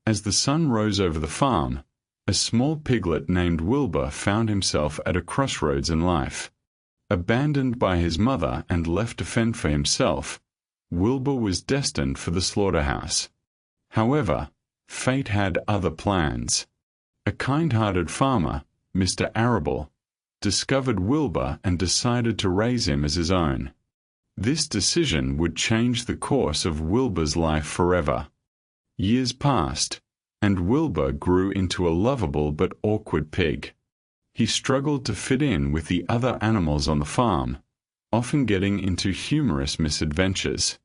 As the sun rose over the farm, a small piglet named Wilbur found himself at a crossroads in life. Abandoned by his mother and left to fend for himself, Wilbur was destined for the slaughterhouse. However, fate had other plans. A kind-hearted farmer, Mr. Arable, discovered Wilbur and decided to raise him as his own. This decision would change the course of Wilbur's life forever. Years passed, and Wilbur grew into a lovable but awkward pig. He struggled to fit in with the other animals on the farm, often getting into humorous misadventures.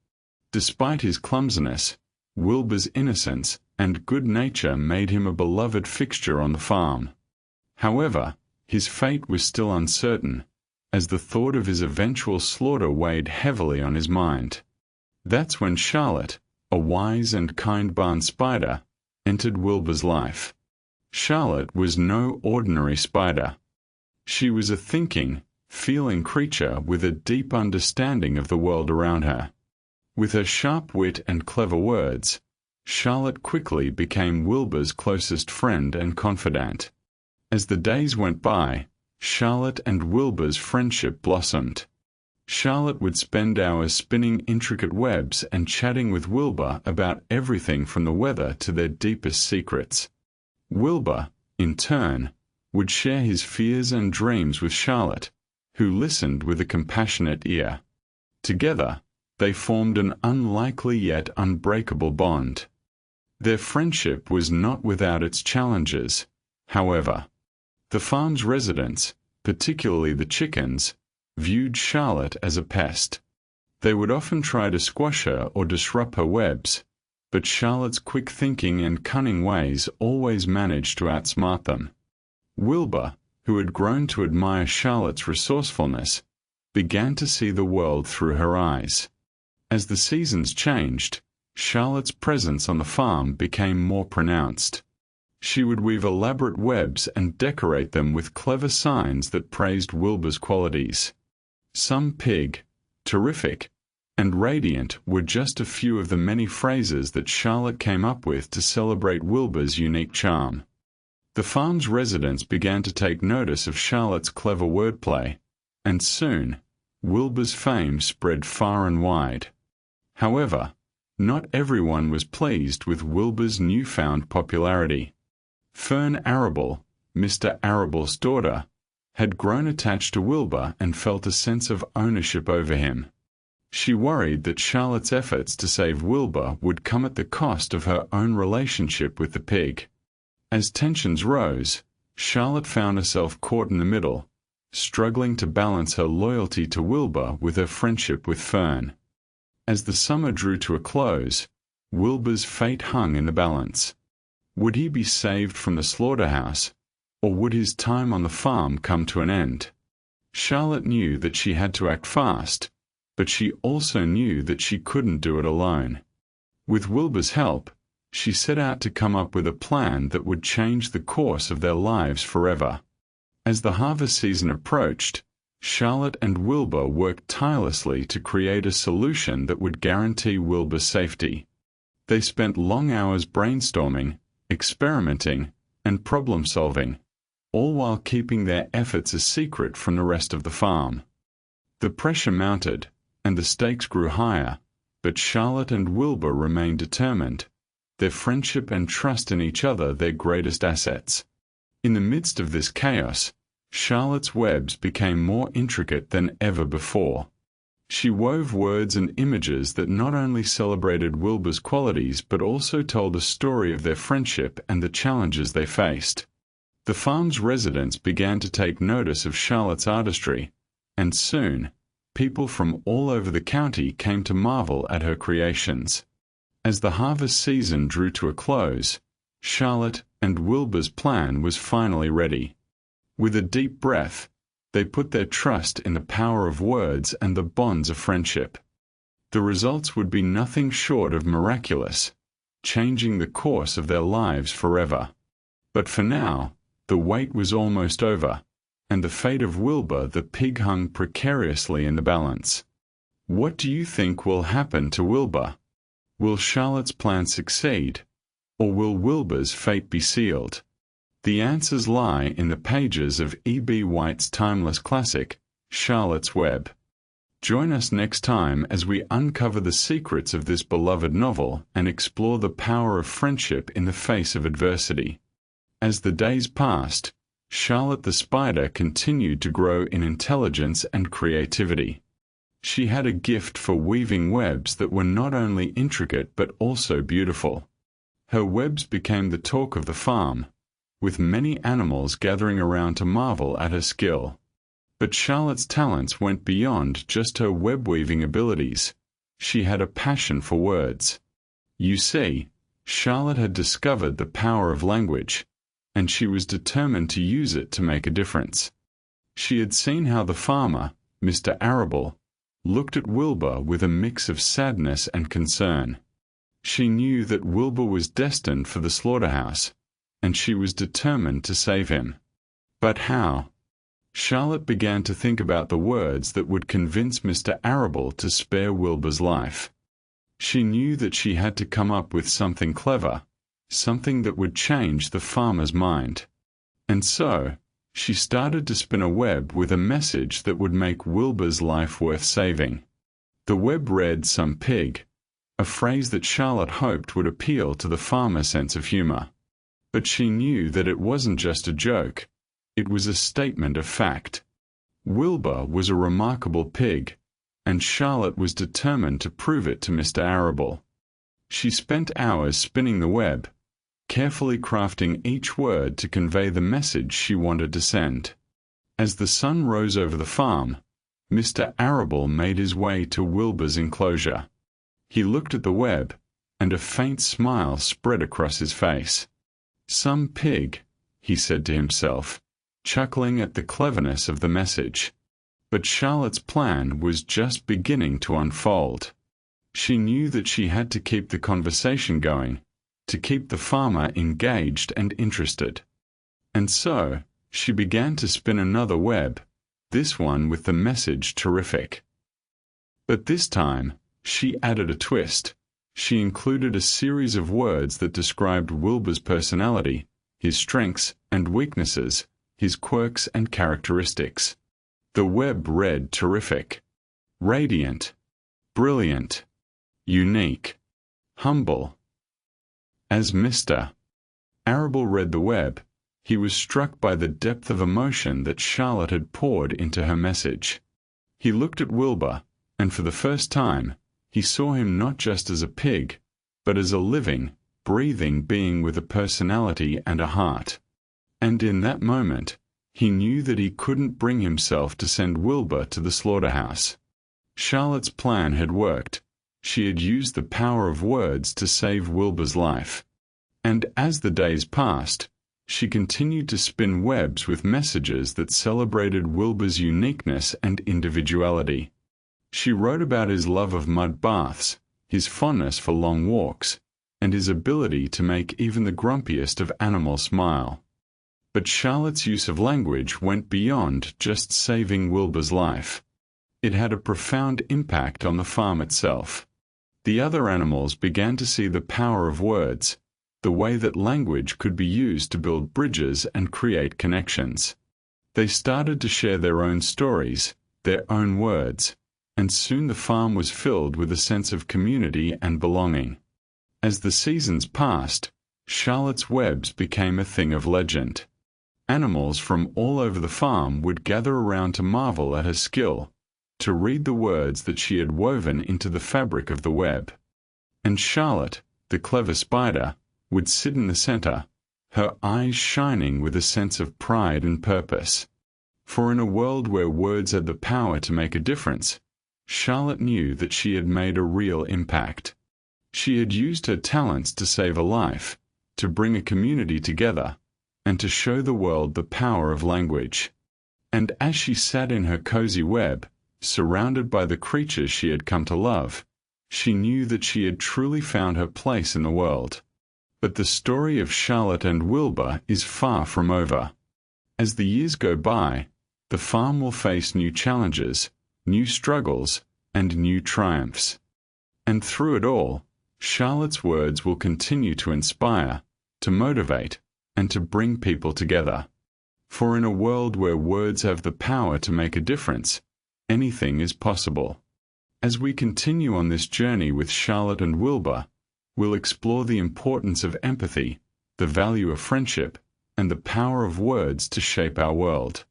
Despite his clumsiness, Wilbur's innocence and good nature made him a beloved fixture on the farm. However, his fate was still uncertain, as the thought of his eventual slaughter weighed heavily on his mind. That's when Charlotte, a wise and kind barn spider, entered Wilbur's life. Charlotte was no ordinary spider. She was a thinking, feeling creature with a deep understanding of the world around her. With her sharp wit and clever words, Charlotte quickly became Wilbur's closest friend and confidant. As the days went by, Charlotte and Wilbur's friendship blossomed. Charlotte would spend hours spinning intricate webs and chatting with Wilbur about everything from the weather to their deepest secrets. Wilbur, in turn, would share his fears and dreams with Charlotte, who listened with a compassionate ear. Together, they formed an unlikely yet unbreakable bond. Their friendship was not without its challenges, however. The farm's residents, particularly the chickens, viewed Charlotte as a pest. They would often try to squash her or disrupt her webs, but Charlotte's quick thinking and cunning ways always managed to outsmart them. Wilbur, who had grown to admire Charlotte's resourcefulness, began to see the world through her eyes. As the seasons changed, Charlotte's presence on the farm became more pronounced. She would weave elaborate webs and decorate them with clever signs that praised Wilbur's qualities. Some pig, terrific, and radiant were just a few of the many phrases that Charlotte came up with to celebrate Wilbur's unique charm. The farm's residents began to take notice of Charlotte's clever wordplay, and soon, Wilbur's fame spread far and wide. However, not everyone was pleased with Wilbur's newfound popularity. Fern Arable, Mr. Arable's daughter, had grown attached to Wilbur and felt a sense of ownership over him. She worried that Charlotte's efforts to save Wilbur would come at the cost of her own relationship with the pig. As tensions rose, Charlotte found herself caught in the middle, struggling to balance her loyalty to Wilbur with her friendship with Fern. As the summer drew to a close, Wilbur's fate hung in the balance. Would he be saved from the slaughterhouse, or would his time on the farm come to an end? Charlotte knew that she had to act fast, but she also knew that she couldn't do it alone. With Wilbur's help, she set out to come up with a plan that would change the course of their lives forever. As the harvest season approached, Charlotte and Wilbur worked tirelessly to create a solution that would guarantee Wilbur's safety. They spent long hours brainstorming, experimenting, and problem-solving, all while keeping their efforts a secret from the rest of the farm. The pressure mounted, and the stakes grew higher, but Charlotte and Wilbur remained determined, their friendship and trust in each other their greatest assets. In the midst of this chaos, Charlotte's webs became more intricate than ever before. She wove words and images that not only celebrated Wilbur's qualities but also told a story of their friendship and the challenges they faced. The farm's residents began to take notice of Charlotte's artistry, and soon, people from all over the county came to marvel at her creations. As the harvest season drew to a close, Charlotte and Wilbur's plan was finally ready. With a deep breath, they put their trust in the power of words and the bonds of friendship. The results would be nothing short of miraculous, changing the course of their lives forever. But for now, the wait was almost over, and the fate of Wilbur the pig hung precariously in the balance. What do you think will happen to Wilbur? Will Charlotte's plan succeed, Or will Wilbur's fate be sealed? The answers lie in the pages of E.B. White's timeless classic, Charlotte's Web. Join us next time as we uncover the secrets of this beloved novel and explore the power of friendship in the face of adversity. As the days passed, Charlotte the Spider continued to grow in intelligence and creativity. She had a gift for weaving webs that were not only intricate but also beautiful. Her webs became the talk of the farm, with many animals gathering around to marvel at her skill. But Charlotte's talents went beyond just her web-weaving abilities. She had a passion for words. You see, Charlotte had discovered the power of language, and she was determined to use it to make a difference. She had seen how the farmer, Mr. Arable, looked at Wilbur with a mix of sadness and concern. She knew that Wilbur was destined for the slaughterhouse, and she was determined to save him. But how? Charlotte began to think about the words that would convince Mr. Arable to spare Wilbur's life. She knew that she had to come up with something clever, something that would change the farmer's mind. And so, she started to spin a web with a message that would make Wilbur's life worth saving. The web read "some pig," a phrase that Charlotte hoped would appeal to the farmer's sense of humor. But she knew that it wasn't just a joke. It was a statement of fact. Wilbur was a remarkable pig, and Charlotte was determined to prove it to Mr. Arable. She spent hours spinning the web, carefully crafting each word to convey the message she wanted to send. As the sun rose over the farm, Mr. Arable made his way to Wilbur's enclosure. He looked at the web, and a faint smile spread across his face. "Some pig," he said to himself, chuckling at the cleverness of the message. But Charlotte's plan was just beginning to unfold. She knew that she had to keep the conversation going, to keep the farmer engaged and interested. And so, she began to spin another web, this one with the message "terrific." But this time, she added a twist. She included a series of words that described Wilbur's personality, his strengths and weaknesses, his quirks and characteristics. The web read "terrific," "radiant," "brilliant," "unique," "humble." As Mr. Arable read the web, he was struck by the depth of emotion that Charlotte had poured into her message. He looked at Wilbur, and for the first time, he saw him not just as a pig, but as a living, breathing being with a personality and a heart. And in that moment, he knew that he couldn't bring himself to send Wilbur to the slaughterhouse. Charlotte's plan had worked. She had used the power of words to save Wilbur's life. And as the days passed, she continued to spin webs with messages that celebrated Wilbur's uniqueness and individuality. She wrote about his love of mud baths, his fondness for long walks, and his ability to make even the grumpiest of animals smile. But Charlotte's use of language went beyond just saving Wilbur's life. It had a profound impact on the farm itself. The other animals began to see the power of words, the way that language could be used to build bridges and create connections. They started to share their own stories, their own words, and soon the farm was filled with a sense of community and belonging. As the seasons passed, Charlotte's webs became a thing of legend. Animals from all over the farm would gather around to marvel at her skill, to read the words that she had woven into the fabric of the web. And Charlotte, the clever spider, would sit in the center, her eyes shining with a sense of pride and purpose. For in a world where words had the power to make a difference, Charlotte knew that she had made a real impact. She had used her talents to save a life, to bring a community together, and to show the world the power of language. And as she sat in her cozy web, surrounded by the creatures she had come to love, she knew that she had truly found her place in the world. But the story of Charlotte and Wilbur is far from over. As the years go by, the farm will face new challenges, new struggles, and new triumphs. And through it all, Charlotte's words will continue to inspire, to motivate, and to bring people together. For in a world where words have the power to make a difference, anything is possible. As we continue on this journey with Charlotte and Wilbur, we'll explore the importance of empathy, the value of friendship, and the power of words to shape our world.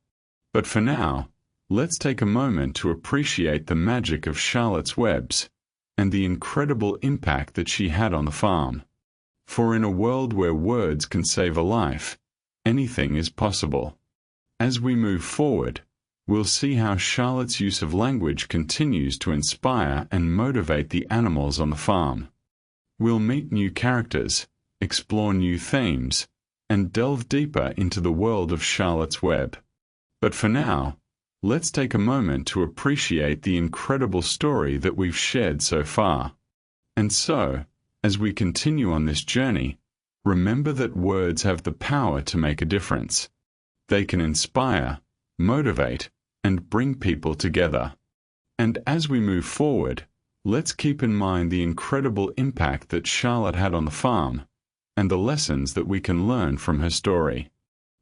But for now, let's take a moment to appreciate the magic of Charlotte's webs and the incredible impact that she had on the farm. For in a world where words can save a life, anything is possible. As we move forward, we'll see how Charlotte's use of language continues to inspire and motivate the animals on the farm. We'll meet new characters, explore new themes, and delve deeper into the world of Charlotte's Web. But for now, let's take a moment to appreciate the incredible story that we've shared so far. And so, as we continue on this journey, remember that words have the power to make a difference. They can inspire, motivate, and bring people together. And as we move forward, let's keep in mind the incredible impact that Charlotte had on the farm, and the lessons that we can learn from her story.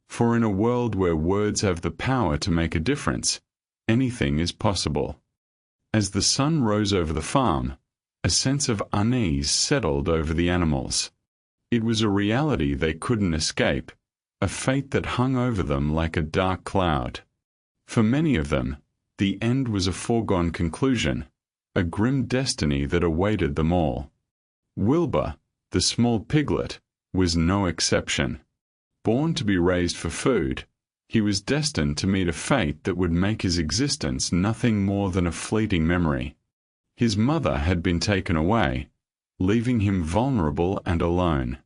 For in a world where words have the power to make a difference, anything is possible. As the sun rose over the farm, a sense of unease settled over the animals. It was a reality they couldn't escape, a fate that hung over them like a dark cloud. For many of them, the end was a foregone conclusion, a grim destiny that awaited them all. Wilbur, the small piglet, was no exception. Born to be raised for food, he was destined to meet a fate that would make his existence nothing more than a fleeting memory. His mother had been taken away, leaving him vulnerable and alone.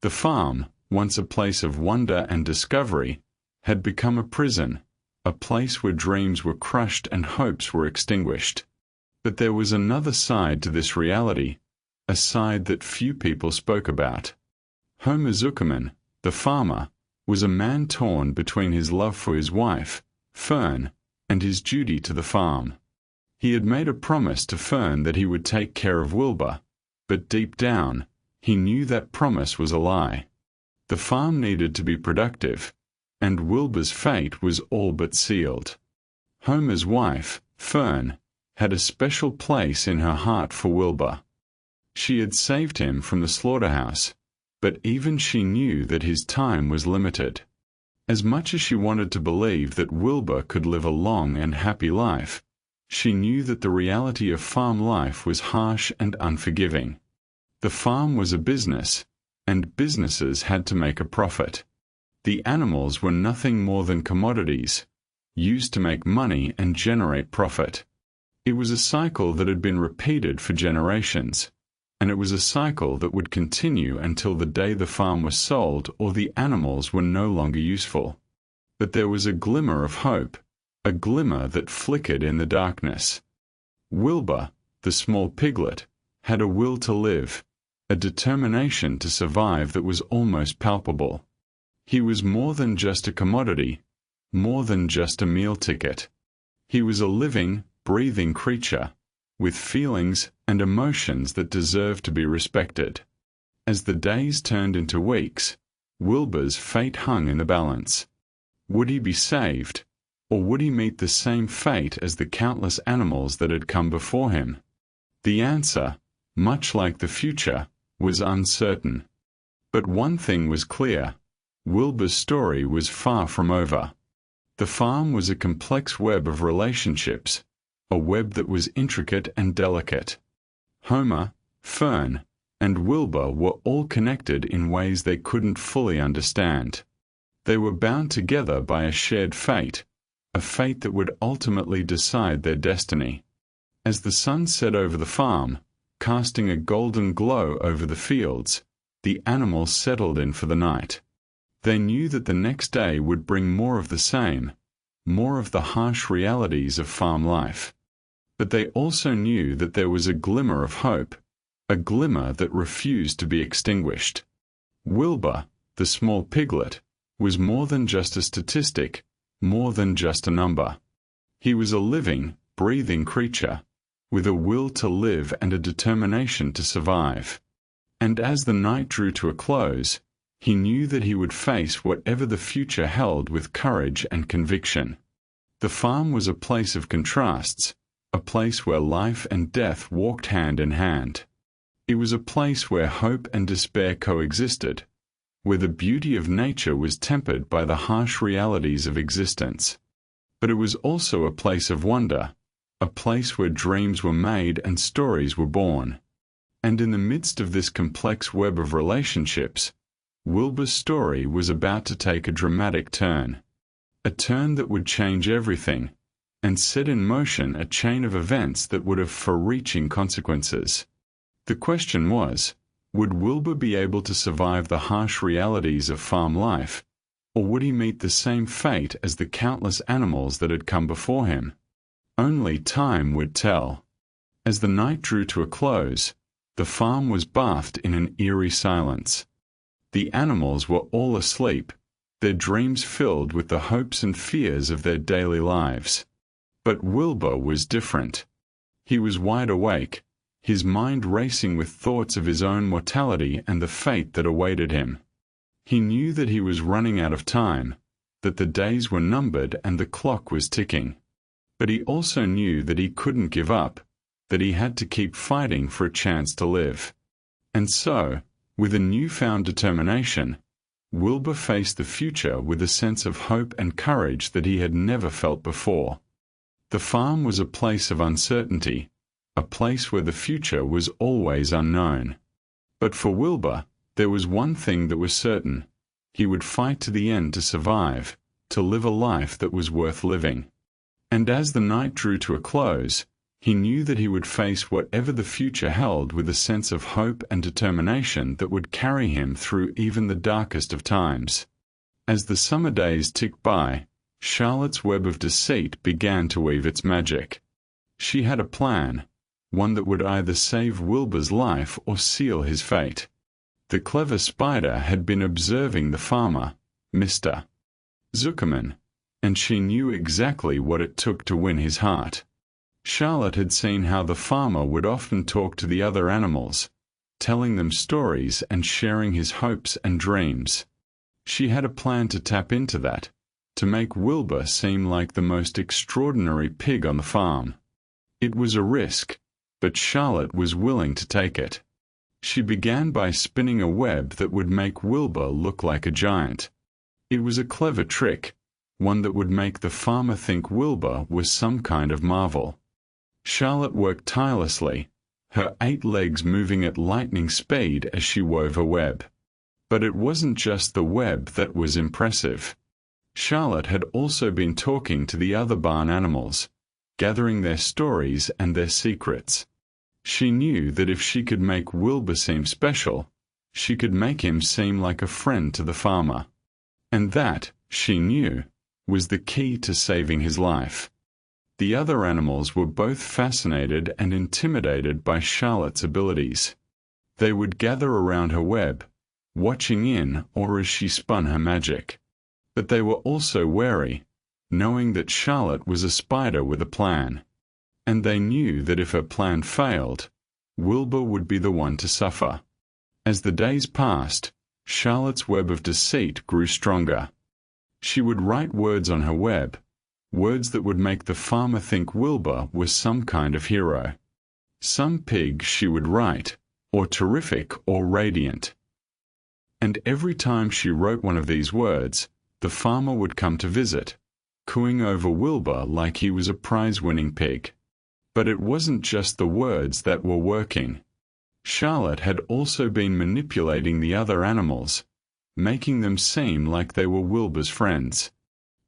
The farm, once a place of wonder and discovery, had become a prison, a place where dreams were crushed and hopes were extinguished. But there was another side to this reality, a side that few people spoke about. Homer Zuckerman, the farmer, was a man torn between his love for his wife, Fern, and his duty to the farm. He had made a promise to Fern that he would take care of Wilbur, but deep down, he knew that promise was a lie. The farm needed to be productive, and Wilbur's fate was all but sealed. Homer's wife, Fern, had a special place in her heart for Wilbur. She had saved him from the slaughterhouse, but even she knew that his time was limited. As much as she wanted to believe that Wilbur could live a long and happy life, she knew that the reality of farm life was harsh and unforgiving. The farm was a business, and businesses had to make a profit. The animals were nothing more than commodities, used to make money and generate profit. It was a cycle that had been repeated for generations, and it was a cycle that would continue until the day the farm was sold or the animals were no longer useful. But there was a glimmer of hope, a glimmer that flickered in the darkness. Wilbur, the small piglet, had a will to live, a determination to survive that was almost palpable. He was more than just a commodity, more than just a meal ticket. He was a living, breathing creature, with feelings and emotions that deserved to be respected. As the days turned into weeks, Wilbur's fate hung in the balance. Would he be saved, or would he meet the same fate as the countless animals that had come before him? The answer, much like the future, was uncertain. But one thing was clear: Wilbur's story was far from over. The farm was a complex web of relationships, a web that was intricate and delicate. Homer, Fern, and Wilbur were all connected in ways they couldn't fully understand. They were bound together by a shared fate, a fate that would ultimately decide their destiny. As the sun set over the farm, casting a golden glow over the fields, the animals settled in for the night. They knew that the next day would bring more of the same, more of the harsh realities of farm life. But they also knew that there was a glimmer of hope, a glimmer that refused to be extinguished. Wilbur, the small piglet, was more than just a statistic, more than just a number. He was a living, breathing creature, with a will to live and a determination to survive. And as the night drew to a close, he knew that he would face whatever the future held with courage and conviction. The farm was a place of contrasts, a place where life and death walked hand in hand. It was a place where hope and despair coexisted, where the beauty of nature was tempered by the harsh realities of existence. But it was also a place of wonder, a place where dreams were made and stories were born. And in the midst of this complex web of relationships, Wilbur's story was about to take a dramatic turn. A turn that would change everything, and set in motion a chain of events that would have far-reaching consequences. The question was, would Wilbur be able to survive the harsh realities of farm life, or would he meet the same fate as the countless animals that had come before him? Only time would tell. As the night drew to a close, the farm was bathed in an eerie silence. The animals were all asleep, their dreams filled with the hopes and fears of their daily lives. But Wilbur was different. He was wide awake, his mind racing with thoughts of his own mortality and the fate that awaited him. He knew that he was running out of time, that the days were numbered and the clock was ticking. But he also knew that he couldn't give up, that he had to keep fighting for a chance to live. And so, with a newfound determination, Wilbur faced the future with a sense of hope and courage that he had never felt before. The farm was a place of uncertainty, a place where the future was always unknown. But for Wilbur, there was one thing that was certain: he would fight to the end to survive, to live a life that was worth living. And as the night drew to a close, he knew that he would face whatever the future held with a sense of hope and determination that would carry him through even the darkest of times. As the summer days ticked by, Charlotte's web of deceit began to weave its magic. She had a plan, one that would either save Wilbur's life or seal his fate. The clever spider had been observing the farmer, Mr. Zuckerman, and she knew exactly what it took to win his heart. Charlotte had seen how the farmer would often talk to the other animals, telling them stories and sharing his hopes and dreams. She had a plan to tap into that, to make Wilbur seem like the most extraordinary pig on the farm. It was a risk, but Charlotte was willing to take it. She began by spinning a web that would make Wilbur look like a giant. It was a clever trick, one that would make the farmer think Wilbur was some kind of marvel. Charlotte worked tirelessly, her 8 legs moving at lightning speed as she wove a web. But it wasn't just the web that was impressive. Charlotte had also been talking to the other barn animals, gathering their stories and their secrets. She knew that if she could make Wilbur seem special, she could make him seem like a friend to the farmer. And that, she knew, was the key to saving his life. The other animals were both fascinated and intimidated by Charlotte's abilities. They would gather around her web, watching in or as she spun her magic. But they were also wary, knowing that Charlotte was a spider with a plan. And they knew that if her plan failed, Wilbur would be the one to suffer. As the days passed, Charlotte's web of deceit grew stronger. She would write words on her web, words that would make the farmer think Wilbur was some kind of hero. Some pig, she would write, or terrific or radiant. And every time she wrote one of these words, the farmer would come to visit, cooing over Wilbur like he was a prize-winning pig. But it wasn't just the words that were working. Charlotte had also been manipulating the other animals, making them seem like they were Wilbur's friends.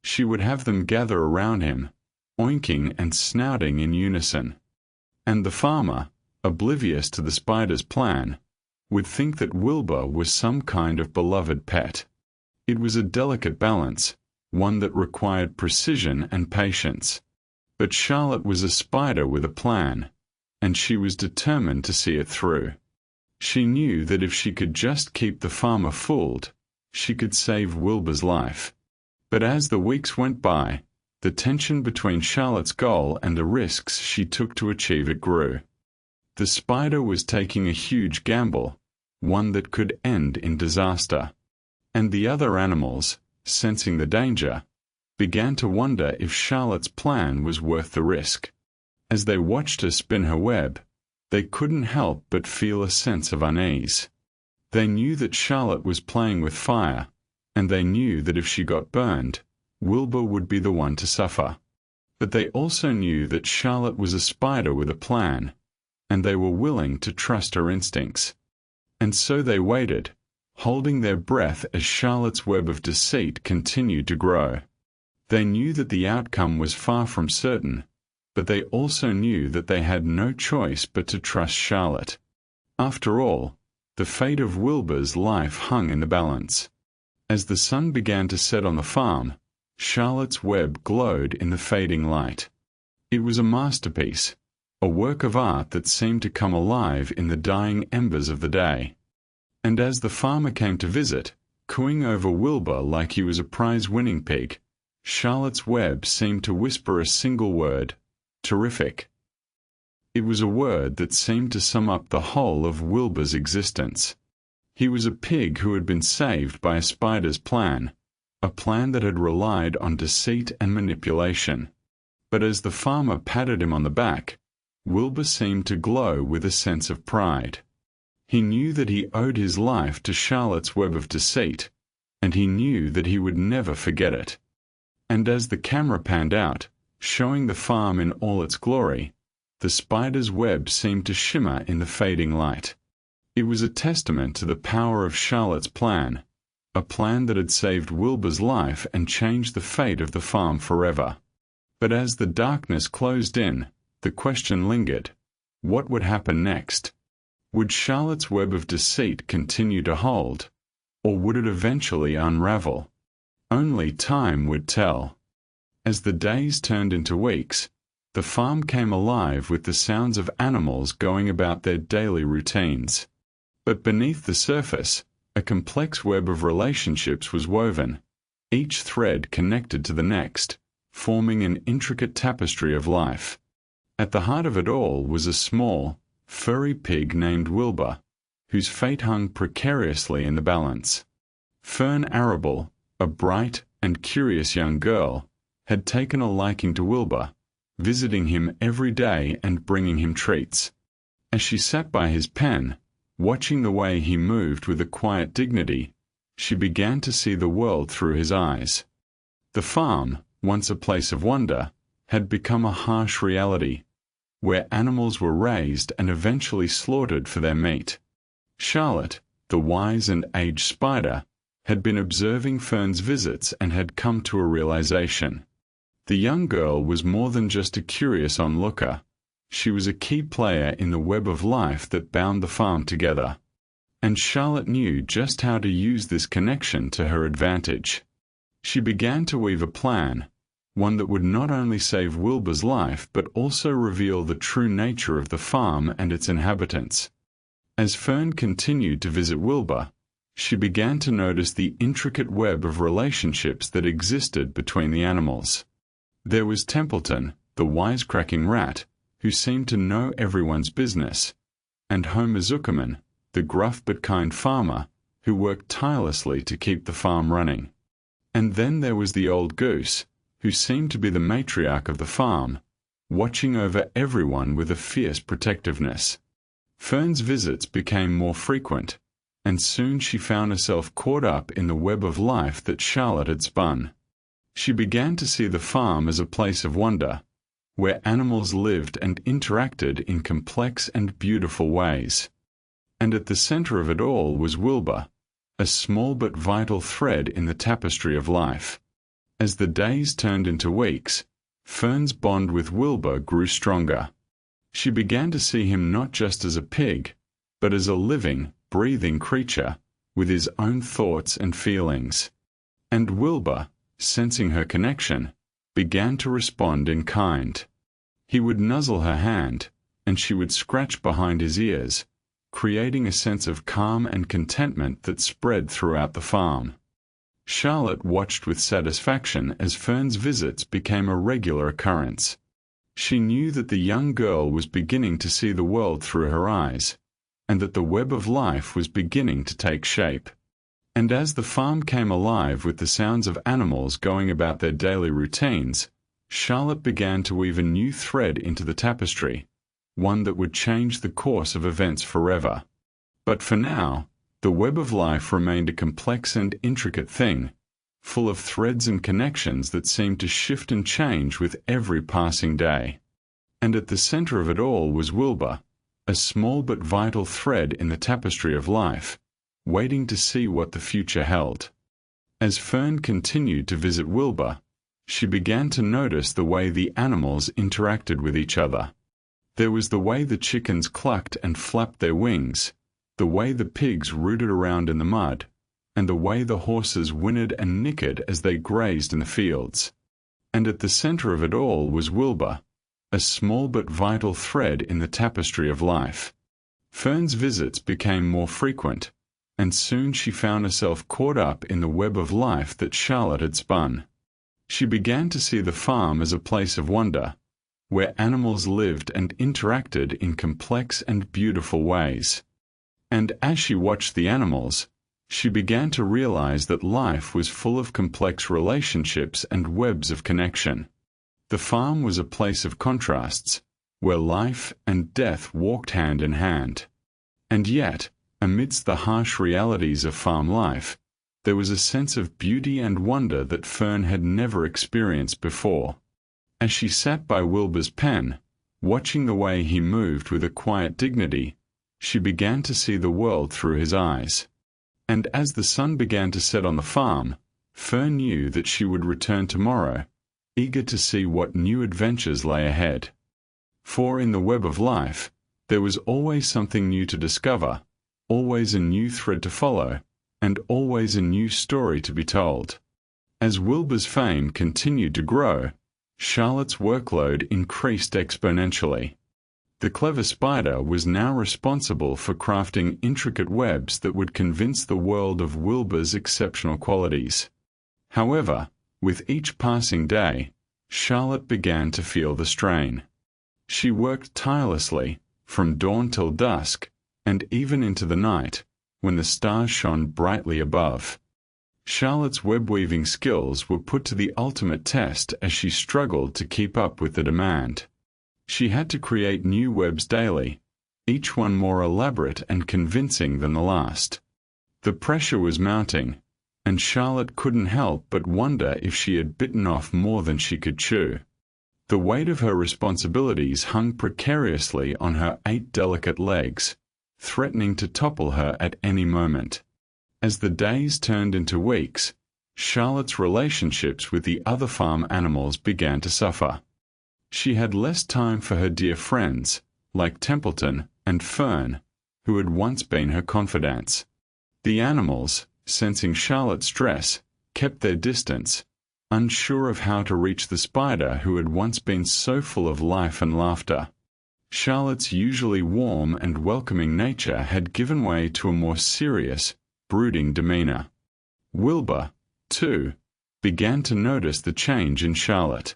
She would have them gather around him, oinking and snouting in unison. And the farmer, oblivious to the spider's plan, would think that Wilbur was some kind of beloved pet. It was a delicate balance, one that required precision and patience. But Charlotte was a spider with a plan, and she was determined to see it through. She knew that if she could just keep the farmer fooled, she could save Wilbur's life. But as the weeks went by, the tension between Charlotte's goal and the risks she took to achieve it grew. The spider was taking a huge gamble, one that could end in disaster. And the other animals, sensing the danger, began to wonder if Charlotte's plan was worth the risk. As they watched her spin her web, they couldn't help but feel a sense of unease. They knew that Charlotte was playing with fire, and they knew that if she got burned, Wilbur would be the one to suffer. But they also knew that Charlotte was a spider with a plan, and they were willing to trust her instincts. And so they waited, holding their breath as Charlotte's web of deceit continued to grow. They knew that the outcome was far from certain, but they also knew that they had no choice but to trust Charlotte. After all, the fate of Wilbur's life hung in the balance. As the sun began to set on the farm, Charlotte's web glowed in the fading light. It was a masterpiece, a work of art that seemed to come alive in the dying embers of the day. And as the farmer came to visit, cooing over Wilbur like he was a prize-winning pig, Charlotte's web seemed to whisper a single word: terrific. It was a word that seemed to sum up the whole of Wilbur's existence. He was a pig who had been saved by a spider's plan, a plan that had relied on deceit and manipulation. But as the farmer patted him on the back, Wilbur seemed to glow with a sense of pride. He knew that he owed his life to Charlotte's web of deceit, and he knew that he would never forget it. And as the camera panned out, showing the farm in all its glory, the spider's web seemed to shimmer in the fading light. It was a testament to the power of Charlotte's plan, a plan that had saved Wilbur's life and changed the fate of the farm forever. But as the darkness closed in, the question lingered: what would happen next? Would Charlotte's web of deceit continue to hold, or would it eventually unravel? Only time would tell. As the days turned into weeks, the farm came alive with the sounds of animals going about their daily routines. But beneath the surface, a complex web of relationships was woven, each thread connected to the next, forming an intricate tapestry of life. At the heart of it all was a small, furry pig named Wilbur, whose fate hung precariously in the balance. Fern Arable, a bright and curious young girl, had taken a liking to Wilbur, visiting him every day and bringing him treats. As she sat by his pen, watching the way he moved with a quiet dignity, she began to see the world through his eyes. The farm, once a place of wonder, had become a harsh reality, where animals were raised and eventually slaughtered for their meat. Charlotte, the wise and aged spider, had been observing Fern's visits and had come to a realization. The young girl was more than just a curious onlooker. She was a key player in the web of life that bound the farm together. And Charlotte knew just how to use this connection to her advantage. She began to weave a plan, one that would not only save Wilbur's life but also reveal the true nature of the farm and its inhabitants. As Fern continued to visit Wilbur, she began to notice the intricate web of relationships that existed between the animals. There was Templeton, the wisecracking rat, who seemed to know everyone's business, and Homer Zuckerman, the gruff but kind farmer, who worked tirelessly to keep the farm running. And then there was the old goose, who seemed to be the matriarch of the farm, watching over everyone with a fierce protectiveness. Fern's visits became more frequent, and soon she found herself caught up in the web of life that Charlotte had spun. She began to see the farm as a place of wonder, where animals lived and interacted in complex and beautiful ways. And at the center of it all was Wilbur, a small but vital thread in the tapestry of life. As the days turned into weeks, Fern's bond with Wilbur grew stronger. She began to see him not just as a pig, but as a living, breathing creature with his own thoughts and feelings. And Wilbur, sensing her connection, began to respond in kind. He would nuzzle her hand, and she would scratch behind his ears, creating a sense of calm and contentment that spread throughout the farm. Charlotte watched with satisfaction as Fern's visits became a regular occurrence. She knew that the young girl was beginning to see the world through her eyes, and that the web of life was beginning to take shape. And as the farm came alive with the sounds of animals going about their daily routines, Charlotte began to weave a new thread into the tapestry, one that would change the course of events forever. But for now, the web of life remained a complex and intricate thing, full of threads and connections that seemed to shift and change with every passing day. And at the center of it all was Wilbur, a small but vital thread in the tapestry of life, waiting to see what the future held. As Fern continued to visit Wilbur, she began to notice the way the animals interacted with each other. There was the way the chickens clucked and flapped their wings, the way the pigs rooted around in the mud, and the way the horses whinnied and nickered as they grazed in the fields. And at the center of it all was Wilbur, a small but vital thread in the tapestry of life. Fern's visits became more frequent, and soon she found herself caught up in the web of life that Charlotte had spun. She began to see the farm as a place of wonder, where animals lived and interacted in complex and beautiful ways. And as she watched the animals, she began to realize that life was full of complex relationships and webs of connection. The farm was a place of contrasts, where life and death walked hand in hand. And yet, amidst the harsh realities of farm life, there was a sense of beauty and wonder that Fern had never experienced before. As she sat by Wilbur's pen, watching the way he moved with a quiet dignity, she began to see the world through his eyes. And as the sun began to set on the farm, Fern knew that she would return tomorrow, eager to see what new adventures lay ahead. For in the web of life, there was always something new to discover, always a new thread to follow, and always a new story to be told. As Wilbur's fame continued to grow, Charlotte's workload increased exponentially. The clever spider was now responsible for crafting intricate webs that would convince the world of Wilbur's exceptional qualities. However, with each passing day, Charlotte began to feel the strain. She worked tirelessly, from dawn till dusk, and even into the night, when the stars shone brightly above. Charlotte's web-weaving skills were put to the ultimate test as she struggled to keep up with the demand. She had to create new webs daily, each one more elaborate and convincing than the last. The pressure was mounting, and Charlotte couldn't help but wonder if she had bitten off more than she could chew. The weight of her responsibilities hung precariously on her 8 delicate legs, threatening to topple her at any moment. As the days turned into weeks, Charlotte's relationships with the other farm animals began to suffer. She had less time for her dear friends, like Templeton and Fern, who had once been her confidants. The animals, sensing Charlotte's stress, kept their distance, unsure of how to reach the spider who had once been so full of life and laughter. Charlotte's usually warm and welcoming nature had given way to a more serious, brooding demeanor. Wilbur, too, began to notice the change in Charlotte.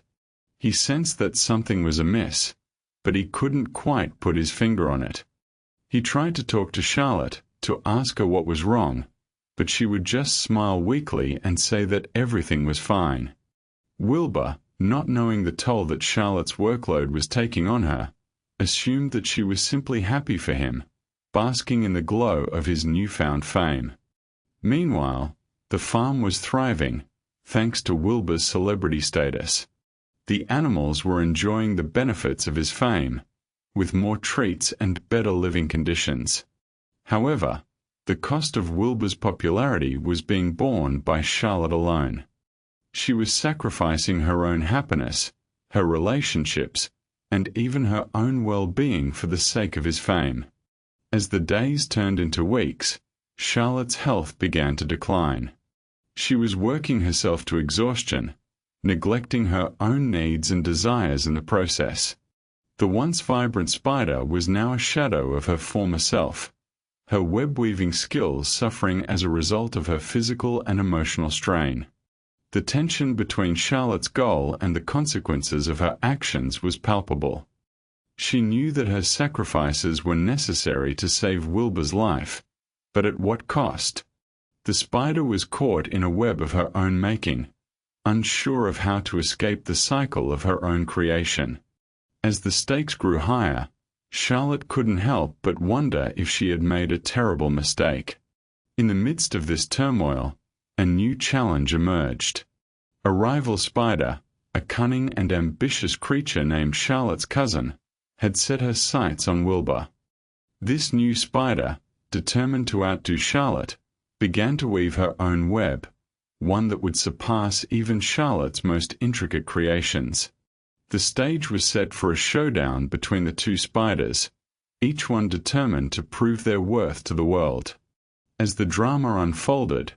He sensed that something was amiss, but he couldn't quite put his finger on it. He tried to talk to Charlotte, to ask her what was wrong, but she would just smile weakly and say that everything was fine. Wilbur, not knowing the toll that Charlotte's workload was taking on her, assumed that she was simply happy for him, basking in the glow of his newfound fame. Meanwhile, the farm was thriving, thanks to Wilbur's celebrity status. The animals were enjoying the benefits of his fame, with more treats and better living conditions. However, the cost of Wilbur's popularity was being borne by Charlotte alone. She was sacrificing her own happiness, her relationships, and even her own well-being for the sake of his fame. As the days turned into weeks, Charlotte's health began to decline. She was working herself to exhaustion, neglecting her own needs and desires in the process. The once vibrant spider was now a shadow of her former self, her web-weaving skills suffering as a result of her physical and emotional strain. The tension between Charlotte's goal and the consequences of her actions was palpable. She knew that her sacrifices were necessary to save Wilbur's life, but at what cost? The spider was caught in a web of her own making, unsure of how to escape the cycle of her own creation. As the stakes grew higher, Charlotte couldn't help but wonder if she had made a terrible mistake. In the midst of this turmoil, a new challenge emerged. A rival spider, a cunning and ambitious creature named Charlotte's cousin, had set her sights on Wilbur. This new spider, determined to outdo Charlotte, began to weave her own web, one that would surpass even Charlotte's most intricate creations. The stage was set for a showdown between the two spiders, each one determined to prove their worth to the world. As the drama unfolded,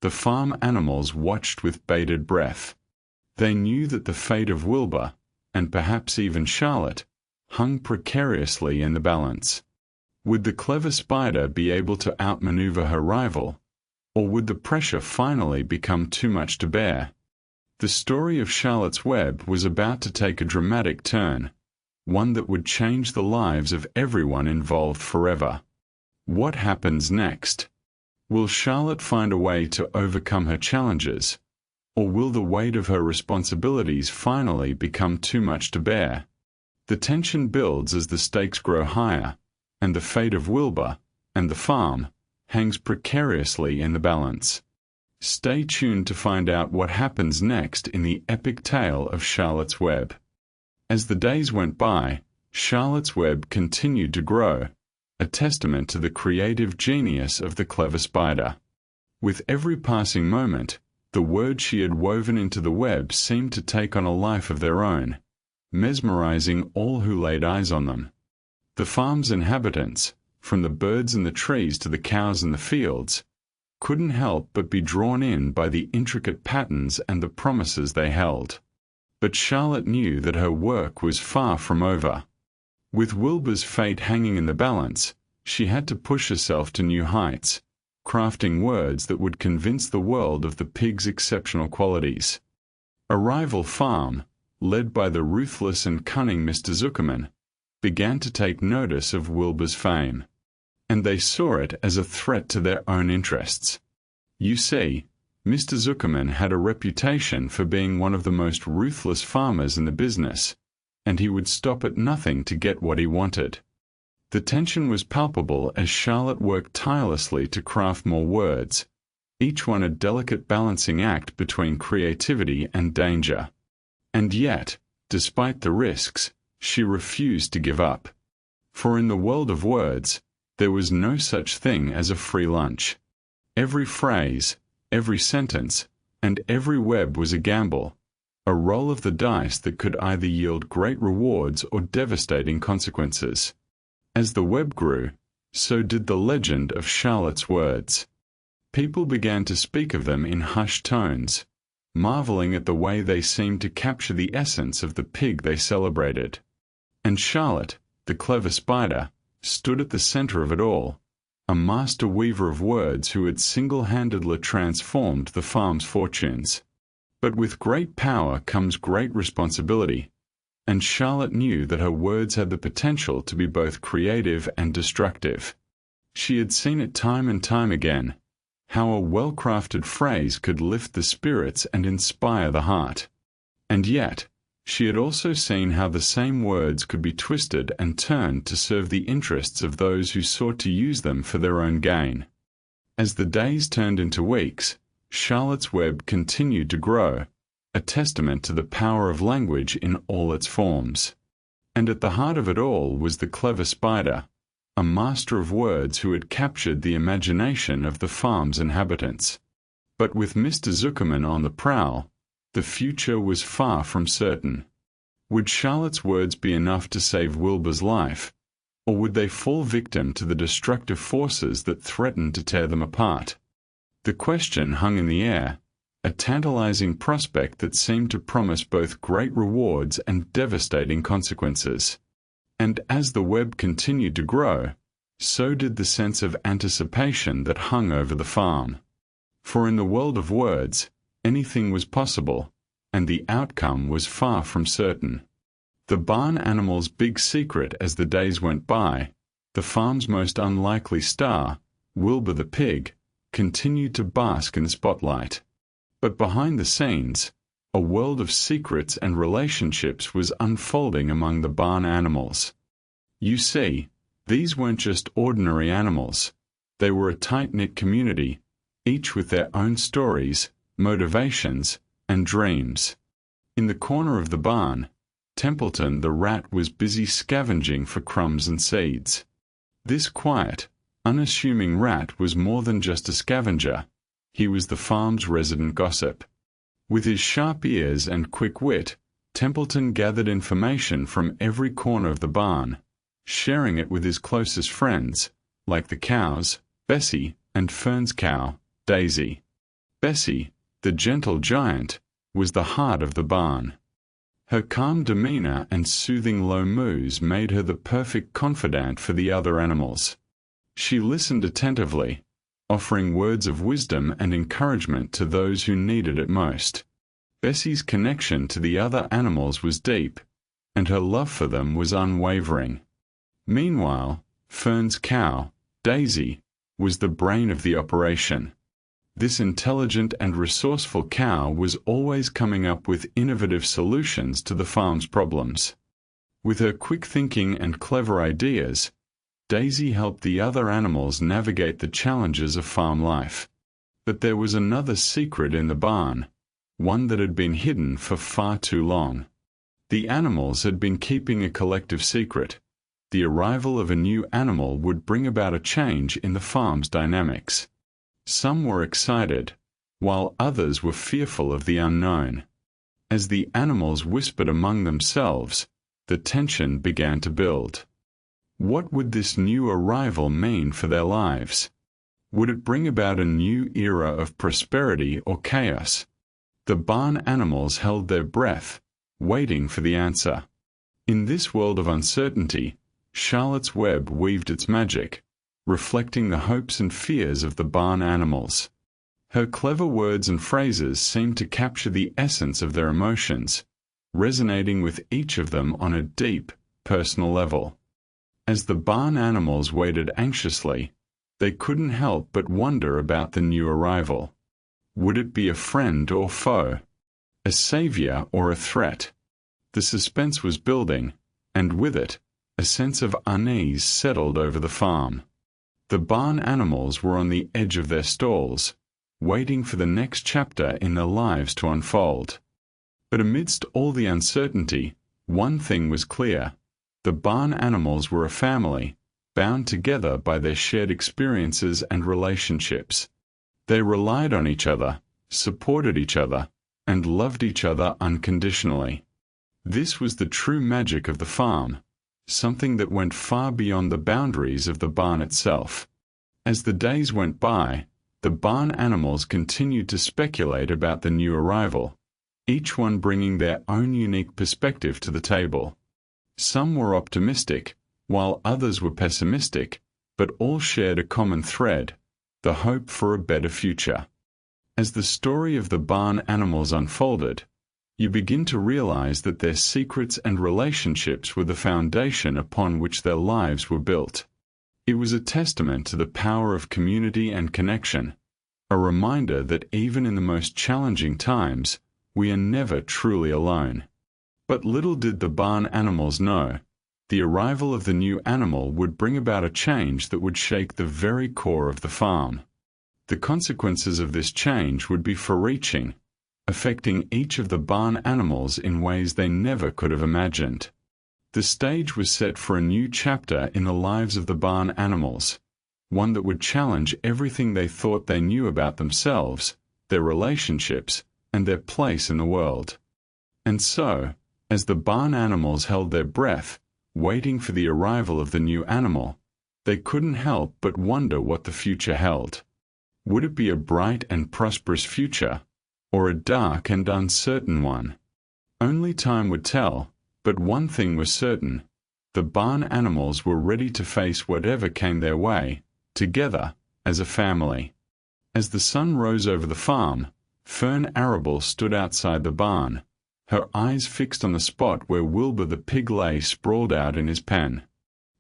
the farm animals watched with bated breath. They knew that the fate of Wilbur, and perhaps even Charlotte, hung precariously in the balance. Would the clever spider be able to outmaneuver her rival, or would the pressure finally become too much to bear? The story of Charlotte's Web was about to take a dramatic turn, one that would change the lives of everyone involved forever. What happens next? Will Charlotte find a way to overcome her challenges, or will the weight of her responsibilities finally become too much to bear? The tension builds as the stakes grow higher, and the fate of Wilbur and the farm hangs precariously in the balance. Stay tuned to find out what happens next in the epic tale of Charlotte's Web. As the days went by, Charlotte's Web continued to grow, a testament to the creative genius of the clever spider. With every passing moment, the words she had woven into the web seemed to take on a life of their own, mesmerizing all who laid eyes on them. The farm's inhabitants, from the birds in the trees to the cows in the fields, couldn't help but be drawn in by the intricate patterns and the promises they held. But Charlotte knew that her work was far from over. With Wilbur's fate hanging in the balance, she had to push herself to new heights, crafting words that would convince the world of the pig's exceptional qualities. A rival farm, led by the ruthless and cunning Mr. Zuckerman, began to take notice of Wilbur's fame, and they saw it as a threat to their own interests. You see, Mr. Zuckerman had a reputation for being one of the most ruthless farmers in the business, and he would stop at nothing to get what he wanted. The tension was palpable as Charlotte worked tirelessly to craft more words, each one a delicate balancing act between creativity and danger. And yet, despite the risks, she refused to give up. For in the world of words, there was no such thing as a free lunch. Every phrase, every sentence, and every web was a gamble, a roll of the dice that could either yield great rewards or devastating consequences. As the web grew, so did the legend of Charlotte's words. People began to speak of them in hushed tones, marveling at the way they seemed to capture the essence of the pig they celebrated. And Charlotte, the clever spider, stood at the center of it all, a master weaver of words who had single-handedly transformed the farm's fortunes. But with great power comes great responsibility, and Charlotte knew that her words had the potential to be both creative and destructive. She had seen it time and time again, how a well-crafted phrase could lift the spirits and inspire the heart. And yet, she had also seen how the same words could be twisted and turned to serve the interests of those who sought to use them for their own gain. As the days turned into weeks, Charlotte's Web continued to grow, a testament to the power of language in all its forms. And at the heart of it all was the clever spider, a master of words who had captured the imagination of the farm's inhabitants. But with Mr. Zuckerman on the prowl, the future was far from certain. Would Charlotte's words be enough to save Wilbur's life, or would they fall victim to the destructive forces that threatened to tear them apart? The question hung in the air, a tantalizing prospect that seemed to promise both great rewards and devastating consequences. And as the web continued to grow, So did the sense of anticipation that hung over the farm. For in the world of words, anything was possible, and the outcome was far from certain. The barn animal's big secret as the days went by, the farm's most unlikely star, Wilbur the pig, continued to bask in the spotlight. But behind the scenes, a world of secrets and relationships was unfolding among the barn animals. You see, these weren't just ordinary animals. They were a tight-knit community, each with their own stories, motivations, and dreams. In the corner of the barn, Templeton the rat was busy scavenging for crumbs and seeds. This quiet, unassuming rat was more than just a scavenger. He was the farm's resident gossip. With his sharp ears and quick wit, Templeton gathered information from every corner of the barn, sharing it with his closest friends, like the cows, Bessie, and Fern's cow, Daisy. Bessie, the gentle giant, was the heart of the barn. Her calm demeanor and soothing low moos made her the perfect confidant for the other animals. She listened attentively, offering words of wisdom and encouragement to those who needed it most. Bessie's connection to the other animals was deep, and her love for them was unwavering. Meanwhile, Fern's cow, Daisy, was the brain of the operation. This intelligent and resourceful cow was always coming up with innovative solutions to the farm's problems. With her quick thinking and clever ideas, Daisy helped the other animals navigate the challenges of farm life. But there was another secret in the barn, one that had been hidden for far too long. The animals had been keeping a collective secret. The arrival of a new animal would bring about a change in the farm's dynamics. Some were excited, while others were fearful of the unknown. As the animals whispered among themselves, the tension began to build. What would this new arrival mean for their lives? Would it bring about a new era of prosperity or chaos? The barn animals held their breath, waiting for the answer. In this world of uncertainty, Charlotte's Web weaved its magic, reflecting the hopes and fears of the barn animals. Her clever words and phrases seemed to capture the essence of their emotions, resonating with each of them on a deep, personal level. As the barn animals waited anxiously, they couldn't help but wonder about the new arrival. Would it be a friend or foe? A savior or a threat? The suspense was building, and with it, a sense of unease settled over the farm. The barn animals were on the edge of their stalls, waiting for the next chapter in their lives to unfold. But amidst all the uncertainty, one thing was clear. The barn animals were a family, bound together by their shared experiences and relationships. They relied on each other, supported each other, and loved each other unconditionally. This was the true magic of the farm, something that went far beyond the boundaries of the barn itself. As the days went by, the barn animals continued to speculate about the new arrival, each one bringing their own unique perspective to the table. Some were optimistic, while others were pessimistic, but all shared a common thread, the hope for a better future. As the story of the barn animals unfolded, you begin to realize that their secrets and relationships were the foundation upon which their lives were built. It was a testament to the power of community and connection, a reminder that even in the most challenging times, we are never truly alone. But little did the barn animals know, the arrival of the new animal would bring about a change that would shake the very core of the farm. The consequences of this change would be far-reaching, affecting each of the barn animals in ways they never could have imagined. The stage was set for a new chapter in the lives of the barn animals, one that would challenge everything they thought they knew about themselves, their relationships, and their place in the world. And so, as the barn animals held their breath, waiting for the arrival of the new animal, they couldn't help but wonder what the future held. Would it be a bright and prosperous future, or a dark and uncertain one? Only time would tell, but one thing was certain. The barn animals were ready to face whatever came their way, together, as a family. As the sun rose over the farm, Fern Arable stood outside the barn, her eyes fixed on the spot where Wilbur the pig lay sprawled out in his pen.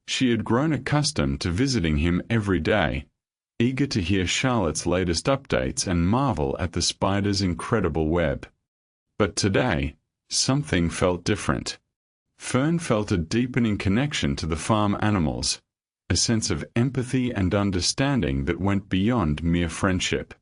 She had grown accustomed to visiting him every day, eager to hear Charlotte's latest updates and marvel at the spider's incredible web. But today, something felt different. Fern felt a deepening connection to the farm animals, a sense of empathy and understanding that went beyond mere friendship.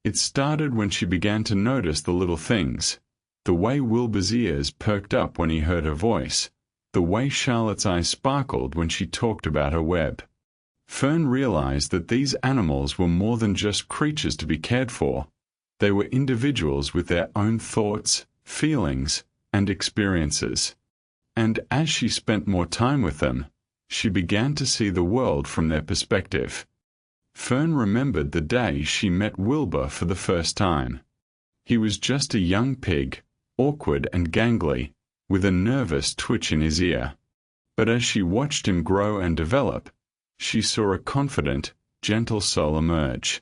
It started when she began to notice the little things, the way Wilbur's ears perked up when he heard her voice, the way Charlotte's eyes sparkled when she talked about her web. Fern realized that these animals were more than just creatures to be cared for. They were individuals with their own thoughts, feelings, and experiences. And as she spent more time with them, she began to see the world from their perspective. Fern remembered the day she met Wilbur for the first time. He was just a young pig, awkward and gangly, with a nervous twitch in his ear. But as she watched him grow and develop, she saw a confident, gentle soul emerge.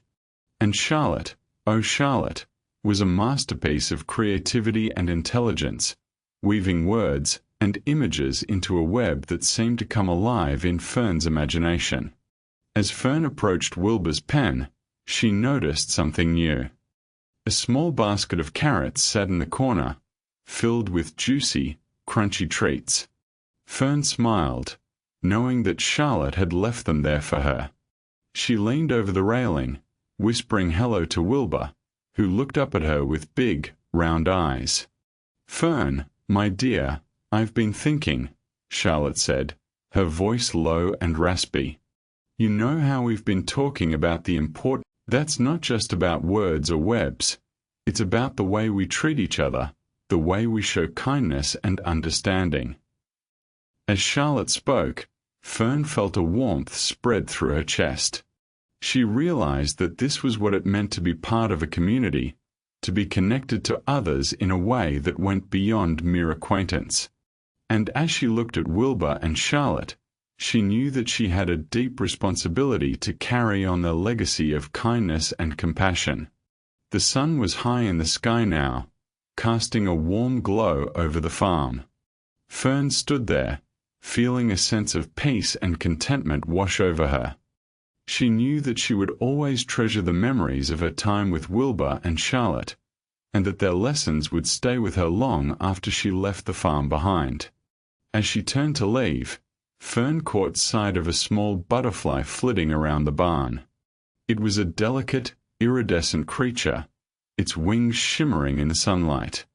And Charlotte, oh Charlotte, was a masterpiece of creativity and intelligence, weaving words and images into a web that seemed to come alive in Fern's imagination. As Fern approached Wilbur's pen, she noticed something new. A small basket of carrots sat in the corner, filled with juicy, crunchy treats. Fern smiled, knowing that Charlotte had left them there for her. She leaned over the railing, whispering hello to Wilbur, who looked up at her with big, round eyes. "Fern, my dear, I've been thinking," Charlotte said, her voice low and raspy. "You know how we've been talking about the important. That's not just about words or webs. It's about the way we treat each other, the way we show kindness and understanding." As Charlotte spoke, Fern felt a warmth spread through her chest. She realized that this was what it meant to be part of a community, to be connected to others in a way that went beyond mere acquaintance. And as she looked at Wilbur and Charlotte, she knew that she had a deep responsibility to carry on the legacy of kindness and compassion. The sun was high in the sky now, casting a warm glow over the farm. Fern stood there, feeling a sense of peace and contentment wash over her. She knew that she would always treasure the memories of her time with Wilbur and Charlotte, and that their lessons would stay with her long after she left the farm behind. As she turned to leave, Fern caught sight of a small butterfly flitting around the barn. It was a delicate, iridescent creature, its wings shimmering in the sunlight.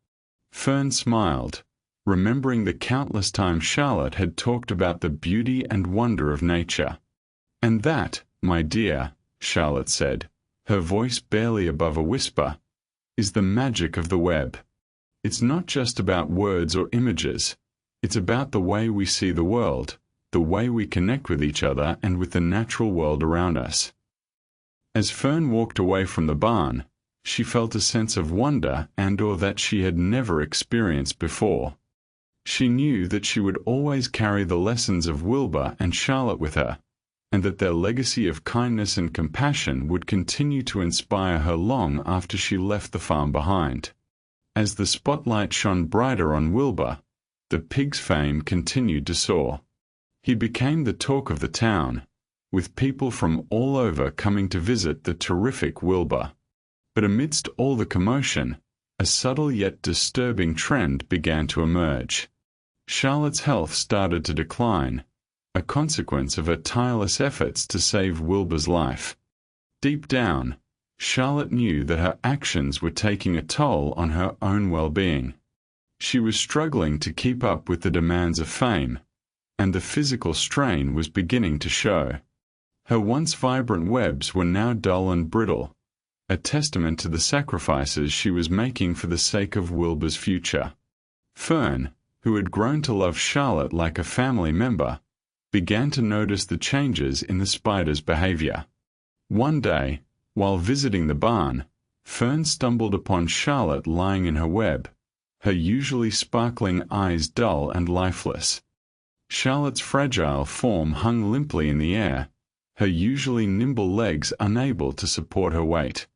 Fern smiled, remembering the countless times Charlotte had talked about the beauty and wonder of nature. "And that, my dear," Charlotte said, her voice barely above a whisper, "is the magic of the web. It's not just about words or images. It's about the way we see the world, the way we connect with each other and with the natural world around us." As Fern walked away from the barn, she felt a sense of wonder and/or that she had never experienced before. She knew that she would always carry the lessons of Wilbur and Charlotte with her, and that their legacy of kindness and compassion would continue to inspire her long after she left the farm behind. As the spotlight shone brighter on Wilbur, the pig's fame continued to soar. He became the talk of the town, with people from all over coming to visit the terrific Wilbur. But amidst all the commotion, a subtle yet disturbing trend began to emerge. Charlotte's health started to decline, a consequence of her tireless efforts to save Wilbur's life. Deep down, Charlotte knew that her actions were taking a toll on her own well-being. She was struggling to keep up with the demands of fame, and the physical strain was beginning to show. Her once vibrant webs were now dull and brittle, a testament to the sacrifices she was making for the sake of Wilbur's future. Fern, who had grown to love Charlotte like a family member, began to notice the changes in the spider's behavior. One day, while visiting the barn, Fern stumbled upon Charlotte lying in her web, her usually sparkling eyes dull and lifeless. Charlotte's fragile form hung limply in the air, her usually nimble legs unable to support her weight.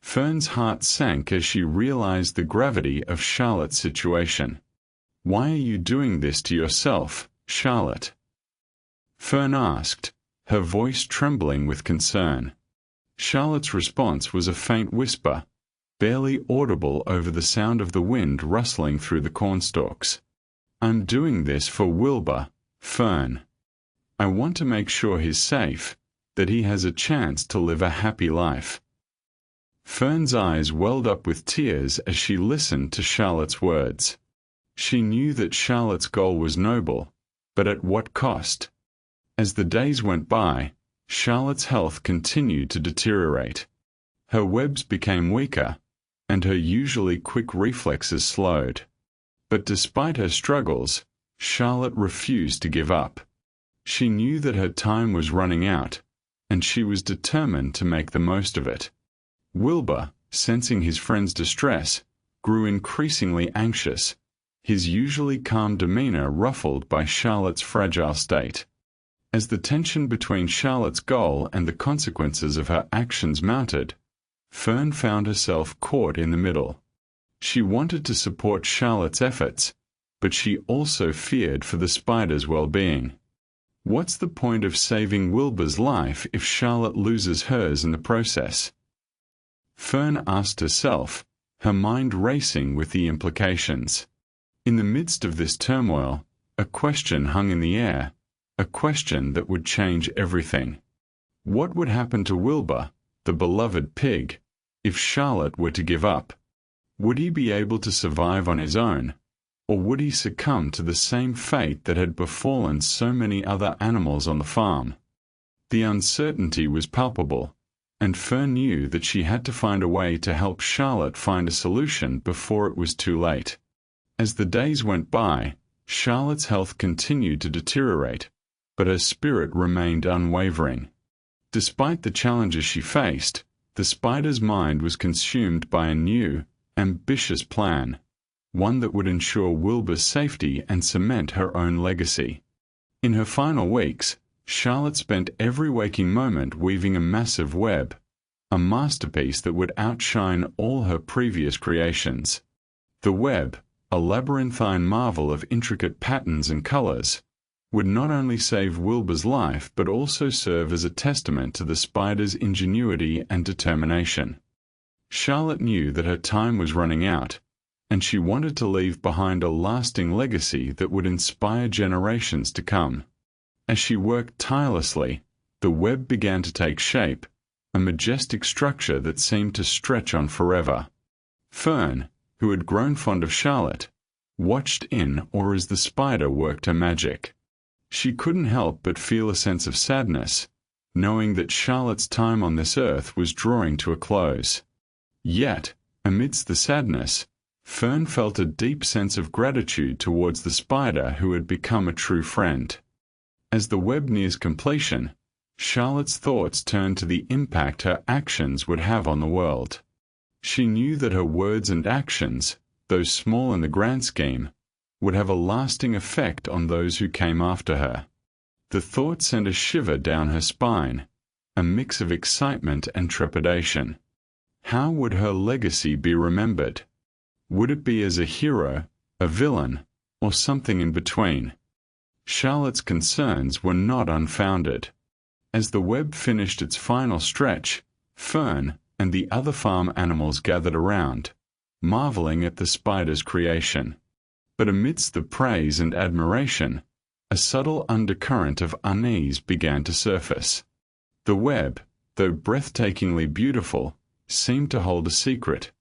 Fern's heart sank as she realized the gravity of Charlotte's situation. "Why are you doing this to yourself, Charlotte?" Fern asked, her voice trembling with concern. Charlotte's response was a faint whisper, barely audible over the sound of the wind rustling through the cornstalks. "I'm doing this for Wilbur, Fern. I want to make sure he's safe, that he has a chance to live a happy life." Fern's eyes welled up with tears as she listened to Charlotte's words. She knew that Charlotte's goal was noble, but at what cost? As the days went by, Charlotte's health continued to deteriorate. Her webs became weaker, and her usually quick reflexes slowed. But despite her struggles, Charlotte refused to give up. She knew that her time was running out, and she was determined to make the most of it. Wilbur, sensing his friend's distress, grew increasingly anxious, his usually calm demeanor ruffled by Charlotte's fragile state. As the tension between Charlotte's goal and the consequences of her actions mounted, Fern found herself caught in the middle. She wanted to support Charlotte's efforts, but she also feared for the spider's well-being. What's the point of saving Wilbur's life if Charlotte loses hers in the process? Fern asked herself, her mind racing with the implications. In the midst of this turmoil, a question hung in the air, a question that would change everything. What would happen to Wilbur, the beloved pig, if Charlotte were to give up? Would he be able to survive on his own, or would he succumb to the same fate that had befallen so many other animals on the farm? The uncertainty was palpable, and Fern knew that she had to find a way to help Charlotte find a solution before it was too late. As the days went by, Charlotte's health continued to deteriorate, but her spirit remained unwavering. Despite the challenges she faced, the spider's mind was consumed by a new, ambitious plan, one that would ensure Wilbur's safety and cement her own legacy. In her final weeks, Charlotte spent every waking moment weaving a massive web, a masterpiece that would outshine all her previous creations. The web, a labyrinthine marvel of intricate patterns and colors, would not only save Wilbur's life but also serve as a testament to the spider's ingenuity and determination. Charlotte knew that her time was running out, and she wanted to leave behind a lasting legacy that would inspire generations to come. As she worked tirelessly, the web began to take shape, a majestic structure that seemed to stretch on forever. Fern, who had grown fond of Charlotte, watched in awe as the spider worked her magic. She couldn't help but feel a sense of sadness, knowing that Charlotte's time on this earth was drawing to a close. Yet, amidst the sadness, Fern felt a deep sense of gratitude towards the spider who had become a true friend. As the web nears completion, Charlotte's thoughts turned to the impact her actions would have on the world. She knew that her words and actions, though small in the grand scheme, would have a lasting effect on those who came after her. The thought sent a shiver down her spine, a mix of excitement and trepidation. How would her legacy be remembered? Would it be as a hero, a villain, or something in between? Charlotte's concerns were not unfounded. As the web finished its final stretch, Fern and the other farm animals gathered around, marveling at the spider's creation. But amidst the praise and admiration, a subtle undercurrent of unease began to surface. The web, though breathtakingly beautiful, seemed to hold a secret,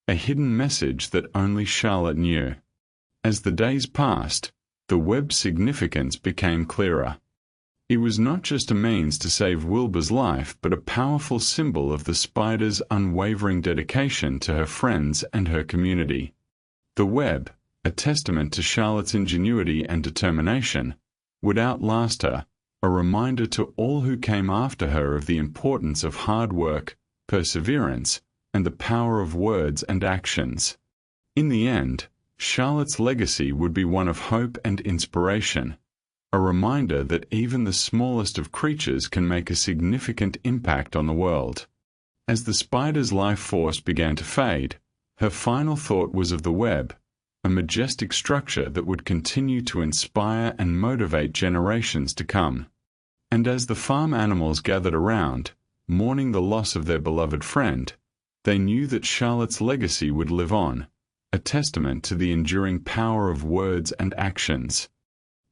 a hidden message that only Charlotte knew. As the days passed, the web's significance became clearer. It was not just a means to save Wilbur's life, but a powerful symbol of the spider's unwavering dedication to her friends and her community. The web, a testament to Charlotte's ingenuity and determination, would outlast her, a reminder to all who came after her of the importance of hard work, perseverance, and the power of words and actions. In the end, Charlotte's legacy would be one of hope and inspiration, a reminder that even the smallest of creatures can make a significant impact on the world. As the spider's life force began to fade, her final thought was of the web, a majestic structure that would continue to inspire and motivate generations to come. And as the farm animals gathered around, mourning the loss of their beloved friend, they knew that Charlotte's legacy would live on, a testament to the enduring power of words and actions.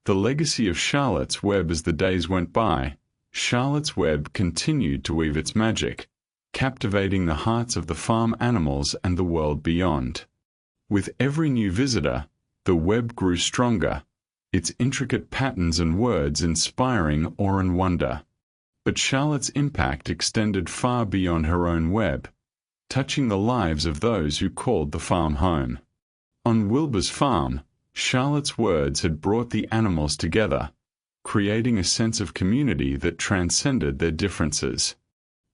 The legacy of Charlotte's Web. As the days went by, Charlotte's Web continued to weave its magic, captivating the hearts of the farm animals and the world beyond. With every new visitor, the web grew stronger, its intricate patterns and words inspiring awe and wonder. But Charlotte's impact extended far beyond her own web, touching the lives of those who called the farm home. On Wilbur's farm, Charlotte's words had brought the animals together, creating a sense of community that transcended their differences.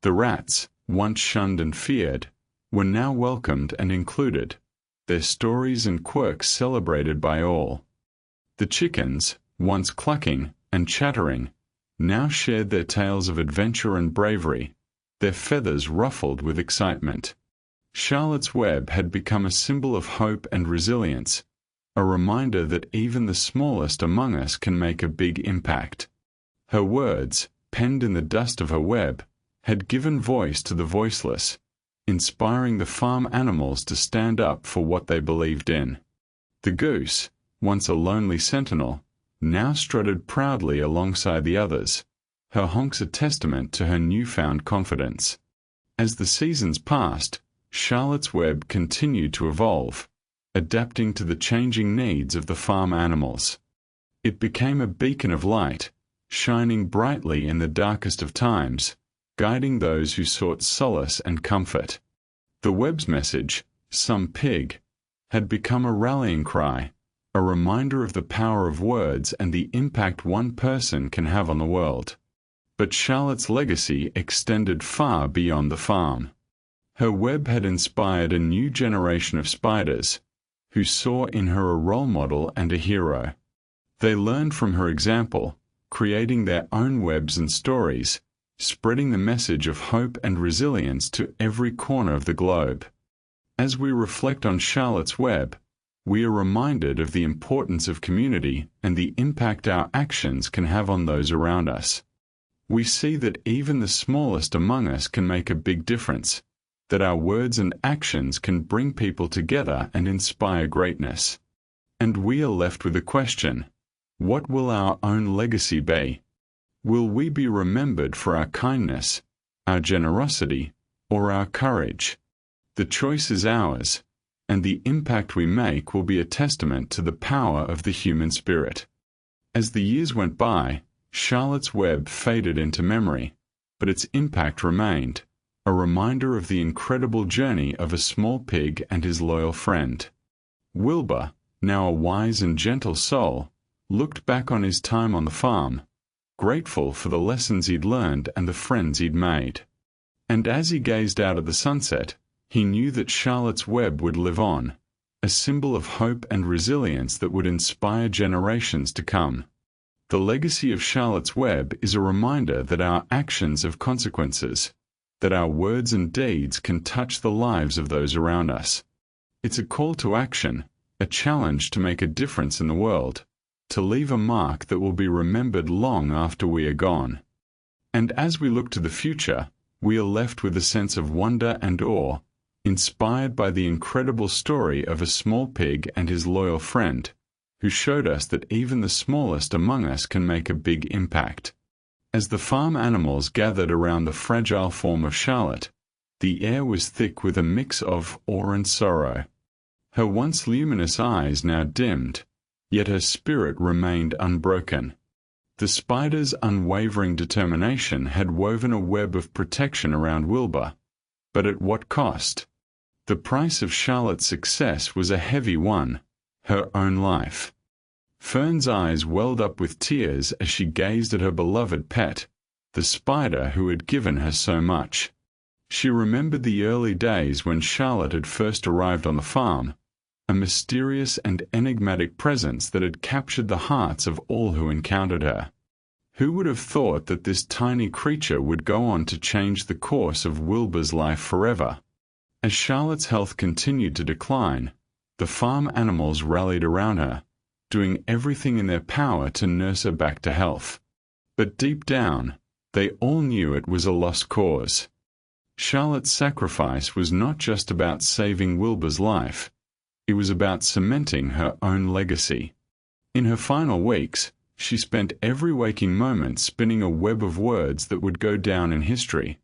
The rats, once shunned and feared, were now welcomed and included, their stories and quirks celebrated by all. The chickens, once clucking and chattering, now shared their tales of adventure and bravery, their feathers ruffled with excitement. Charlotte's Web had become a symbol of hope and resilience, a reminder that even the smallest among us can make a big impact. Her words, penned in the dust of her web, had given voice to the voiceless, inspiring the farm animals to stand up for what they believed in. The goose, once a lonely sentinel, now strutted proudly alongside the others, her honks a testament to her newfound confidence. As the seasons passed, Charlotte's Web continued to evolve, adapting to the changing needs of the farm animals. It became a beacon of light, shining brightly in the darkest of times, guiding those who sought solace and comfort. The web's message, "Some pig," had become a rallying cry, a reminder of the power of words and the impact one person can have on the world. But Charlotte's legacy extended far beyond the farm. Her web had inspired a new generation of spiders, who saw in her a role model and a hero. They learned from her example, creating their own webs and stories, spreading the message of hope and resilience to every corner of the globe. As we reflect on Charlotte's Web, we are reminded of the importance of community and the impact our actions can have on those around us. We see that even the smallest among us can make a big difference, that our words and actions can bring people together and inspire greatness. And we are left with the question, what will our own legacy be? Will we be remembered for our kindness, our generosity, or our courage? The choice is ours, and the impact we make will be a testament to the power of the human spirit. As the years went by, Charlotte's Web faded into memory, but its impact remained, a reminder of the incredible journey of a small pig and his loyal friend. Wilbur, now a wise and gentle soul, looked back on his time on the farm, grateful for the lessons he'd learned and the friends he'd made. And as he gazed out at the sunset, he knew that Charlotte's Web would live on, a symbol of hope and resilience that would inspire generations to come. The legacy of Charlotte's Web is a reminder that our actions have consequences, that our words and deeds can touch the lives of those around us. It's a call to action, a challenge to make a difference in the world, to leave a mark that will be remembered long after we are gone. And as we look to the future, we are left with a sense of wonder and awe, inspired by the incredible story of a small pig and his loyal friend, who showed us that even the smallest among us can make a big impact. As the farm animals gathered around the fragile form of Charlotte, the air was thick with a mix of awe and sorrow. Her once luminous eyes now dimmed, yet her spirit remained unbroken. The spider's unwavering determination had woven a web of protection around Wilbur, but at what cost? The price of Charlotte's success was a heavy one, her own life. Fern's eyes welled up with tears as she gazed at her beloved pet, the spider who had given her so much. She remembered the early days when Charlotte had first arrived on the farm, a mysterious and enigmatic presence that had captured the hearts of all who encountered her. Who would have thought that this tiny creature would go on to change the course of Wilbur's life forever? As Charlotte's health continued to decline, the farm animals rallied around her, doing everything in their power to nurse her back to health. But deep down, they all knew it was a lost cause. Charlotte's sacrifice was not just about saving Wilbur's life, it was about cementing her own legacy. In her final weeks, she spent every waking moment spinning a web of words that would go down in history,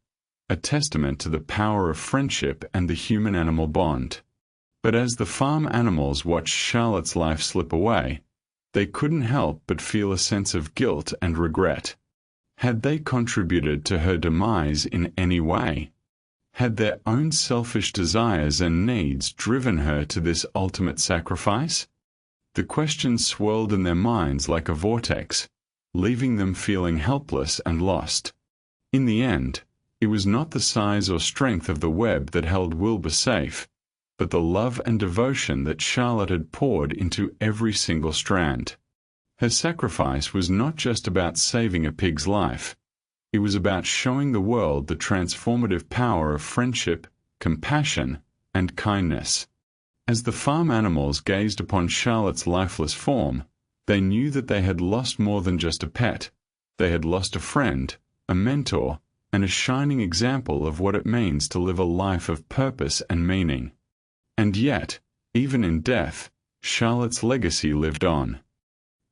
a testament to the power of friendship and the human-animal bond. But as the farm animals watched Charlotte's life slip away, they couldn't help but feel a sense of guilt and regret. Had they contributed to her demise in any way? Had their own selfish desires and needs driven her to this ultimate sacrifice? The questions swirled in their minds like a vortex, leaving them feeling helpless and lost. In the end, it was not the size or strength of the web that held Wilbur safe, but the love and devotion that Charlotte had poured into every single strand. Her sacrifice was not just about saving a pig's life. It was about showing the world the transformative power of friendship, compassion, and kindness. As the farm animals gazed upon Charlotte's lifeless form, they knew that they had lost more than just a pet. They had lost a friend, a mentor, and a shining example of what it means to live a life of purpose and meaning. And yet, even in death, Charlotte's legacy lived on.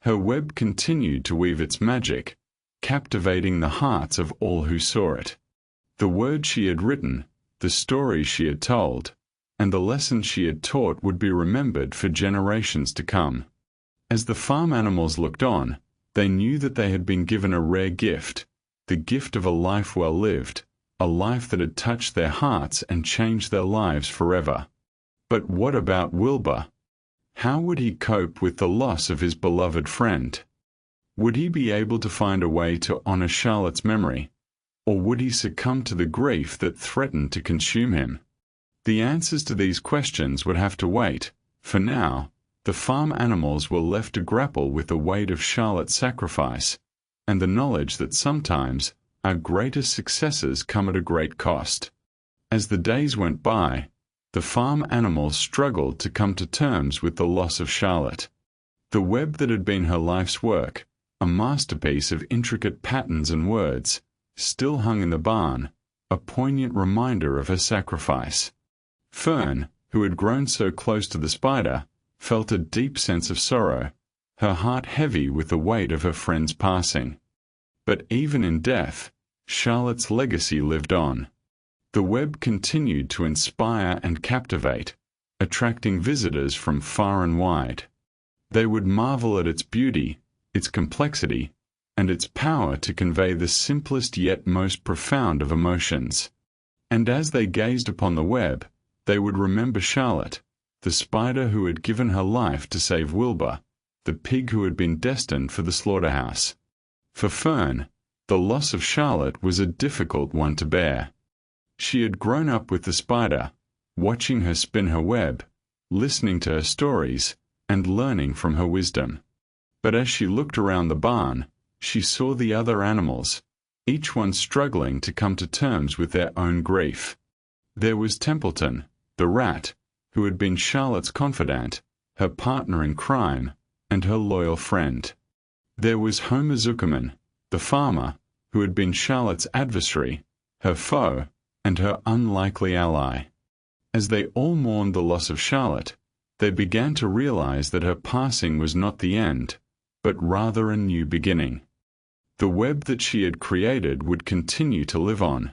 Her web continued to weave its magic, captivating the hearts of all who saw it. The words she had written, the stories she had told, and the lessons she had taught would be remembered for generations to come. As the farm animals looked on, they knew that they had been given a rare gift, the gift of a life well lived, a life that had touched their hearts and changed their lives forever. But what about Wilbur? How would he cope with the loss of his beloved friend? Would he be able to find a way to honor Charlotte's memory, or would he succumb to the grief that threatened to consume him? The answers to these questions would have to wait. For now, the farm animals were left to grapple with the weight of Charlotte's sacrifice, and the knowledge that sometimes our greatest successes come at a great cost. As the days went by, the farm animals struggled to come to terms with the loss of Charlotte. The web that had been her life's work, a masterpiece of intricate patterns and words, still hung in the barn, a poignant reminder of her sacrifice. Fern, who had grown so close to the spider, felt a deep sense of sorrow, her heart heavy with the weight of her friend's passing. But even in death, Charlotte's legacy lived on. The web continued to inspire and captivate, attracting visitors from far and wide. They would marvel at its beauty, its complexity, and its power to convey the simplest yet most profound of emotions. And as they gazed upon the web, they would remember Charlotte, the spider who had given her life to save Wilbur, the pig who had been destined for the slaughterhouse. For Fern, the loss of Charlotte was a difficult one to bear. She had grown up with the spider, watching her spin her web, listening to her stories, and learning from her wisdom. But as she looked around the barn, she saw the other animals, each one struggling to come to terms with their own grief. There was Templeton, the rat, who had been Charlotte's confidant, her partner in crime, and her loyal friend. There was Homer Zuckerman, the farmer, who had been Charlotte's adversary, her foe, and her unlikely ally. As they all mourned the loss of Charlotte, they began to realize that her passing was not the end, but rather a new beginning. The web that she had created would continue to live on,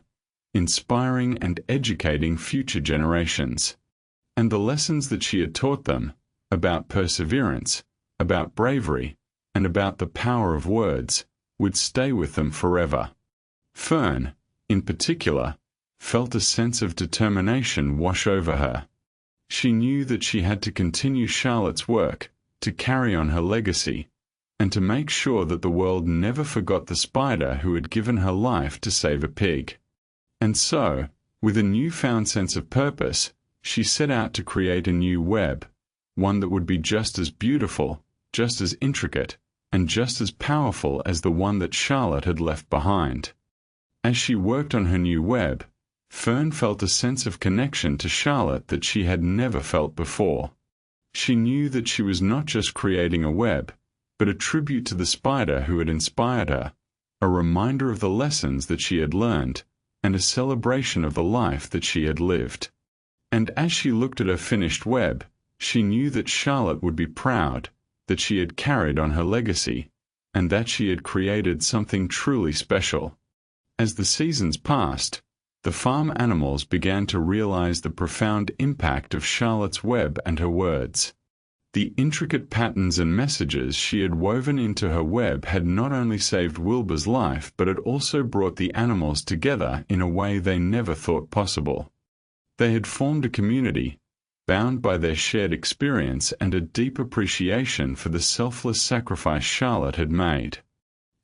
inspiring and educating future generations. And the lessons that she had taught them, about perseverance, about bravery, and about the power of words, would stay with them forever. Fern, in particular, felt a sense of determination wash over her. She knew that she had to continue Charlotte's work, to carry on her legacy, and to make sure that the world never forgot the spider who had given her life to save a pig. And so, with a newfound sense of purpose, she set out to create a new web, one that would be just as beautiful, just as intricate, and just as powerful as the one that Charlotte had left behind. As she worked on her new web, Fern felt a sense of connection to Charlotte that she had never felt before. She knew that she was not just creating a web, but a tribute to the spider who had inspired her, a reminder of the lessons that she had learned, and a celebration of the life that she had lived. And as she looked at her finished web, she knew that Charlotte would be proud, that she had carried on her legacy, and that she had created something truly special. As the seasons passed, the farm animals began to realize the profound impact of Charlotte's web and her words. The intricate patterns and messages she had woven into her web had not only saved Wilbur's life but had also brought the animals together in a way they never thought possible. They had formed a community, bound by their shared experience and a deep appreciation for the selfless sacrifice Charlotte had made.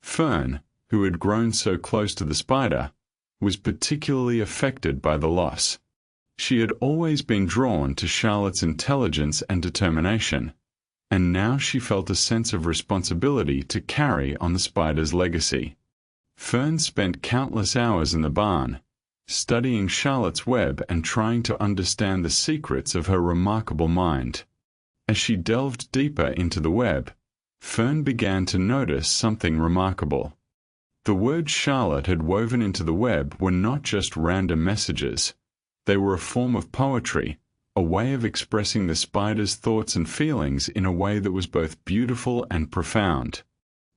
Fern, who had grown so close to the spider, was particularly affected by the loss. She had always been drawn to Charlotte's intelligence and determination, and now she felt a sense of responsibility to carry on the spider's legacy. Fern spent countless hours in the barn, studying Charlotte's web and trying to understand the secrets of her remarkable mind. As she delved deeper into the web, Fern began to notice something remarkable. The words Charlotte had woven into the web were not just random messages. They were a form of poetry, a way of expressing the spider's thoughts and feelings in a way that was both beautiful and profound.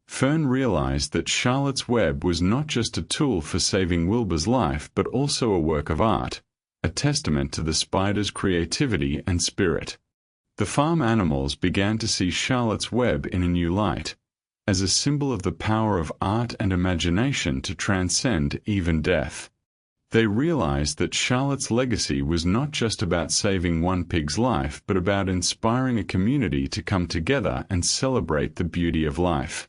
Fern realized that Charlotte's web was not just a tool for saving Wilbur's life but also a work of art, a testament to the spider's creativity and spirit. The farm animals began to see Charlotte's web in a new light, as a symbol of the power of art and imagination to transcend even death. They realized that Charlotte's legacy was not just about saving one pig's life but about inspiring a community to come together and celebrate the beauty of life.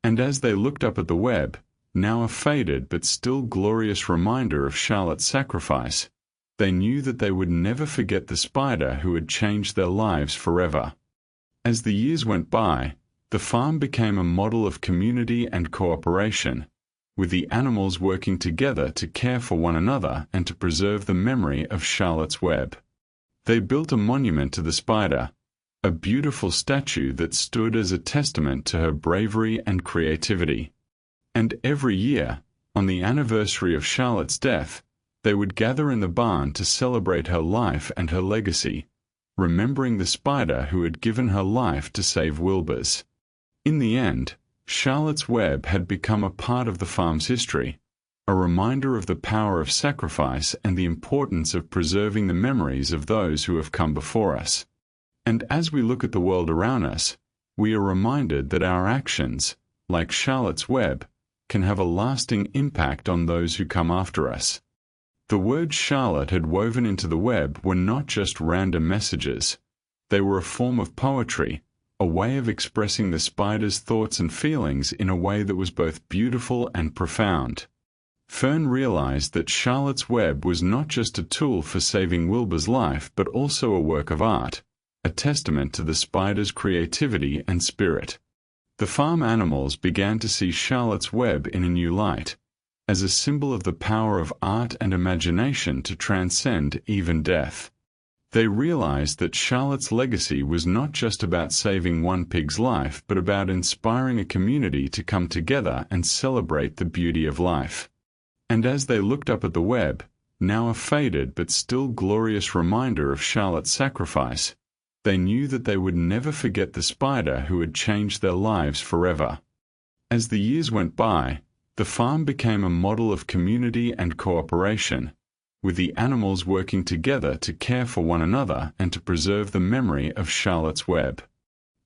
And as they looked up at the web, now a faded but still glorious reminder of Charlotte's sacrifice, they knew that they would never forget the spider who had changed their lives forever. As the years went by, the farm became a model of community and cooperation, with the animals working together to care for one another and to preserve the memory of Charlotte's web. They built a monument to the spider, a beautiful statue that stood as a testament to her bravery and creativity. And every year, on the anniversary of Charlotte's death, they would gather in the barn to celebrate her life and her legacy, remembering the spider who had given her life to save Wilbur's. In the end, Charlotte's web had become a part of the farm's history, a reminder of the power of sacrifice and the importance of preserving the memories of those who have come before us. And as we look at the world around us, we are reminded that our actions, like Charlotte's web, can have a lasting impact on those who come after us. The words Charlotte had woven into the web were not just random messages. They were a form of poetry, a way of expressing the spider's thoughts and feelings in a way that was both beautiful and profound. Fern realized that Charlotte's web was not just a tool for saving Wilbur's life but also a work of art, a testament to the spider's creativity and spirit. The farm animals began to see Charlotte's web in a new light, as a symbol of the power of art and imagination to transcend even death. They realized that Charlotte's legacy was not just about saving one pig's life but about inspiring a community to come together and celebrate the beauty of life. And as they looked up at the web, now a faded but still glorious reminder of Charlotte's sacrifice, they knew that they would never forget the spider who had changed their lives forever. As the years went by, the farm became a model of community and cooperation, with the animals working together to care for one another and to preserve the memory of Charlotte's web.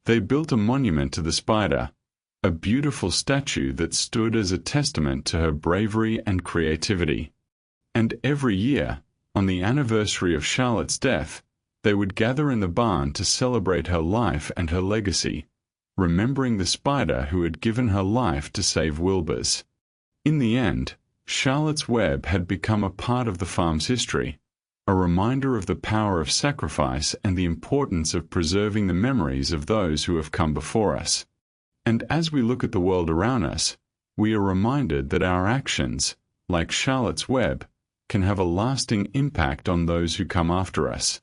They built a monument to the spider, a beautiful statue that stood as a testament to her bravery and creativity. And every year, on the anniversary of Charlotte's death, they would gather in the barn to celebrate her life and her legacy, remembering the spider who had given her life to save Wilbur's. In the end, Charlotte's web had become a part of the farm's history, a reminder of the power of sacrifice and the importance of preserving the memories of those who have come before us. And as we look at the world around us, we are reminded that our actions, like Charlotte's Web, can have a lasting impact on those who come after us.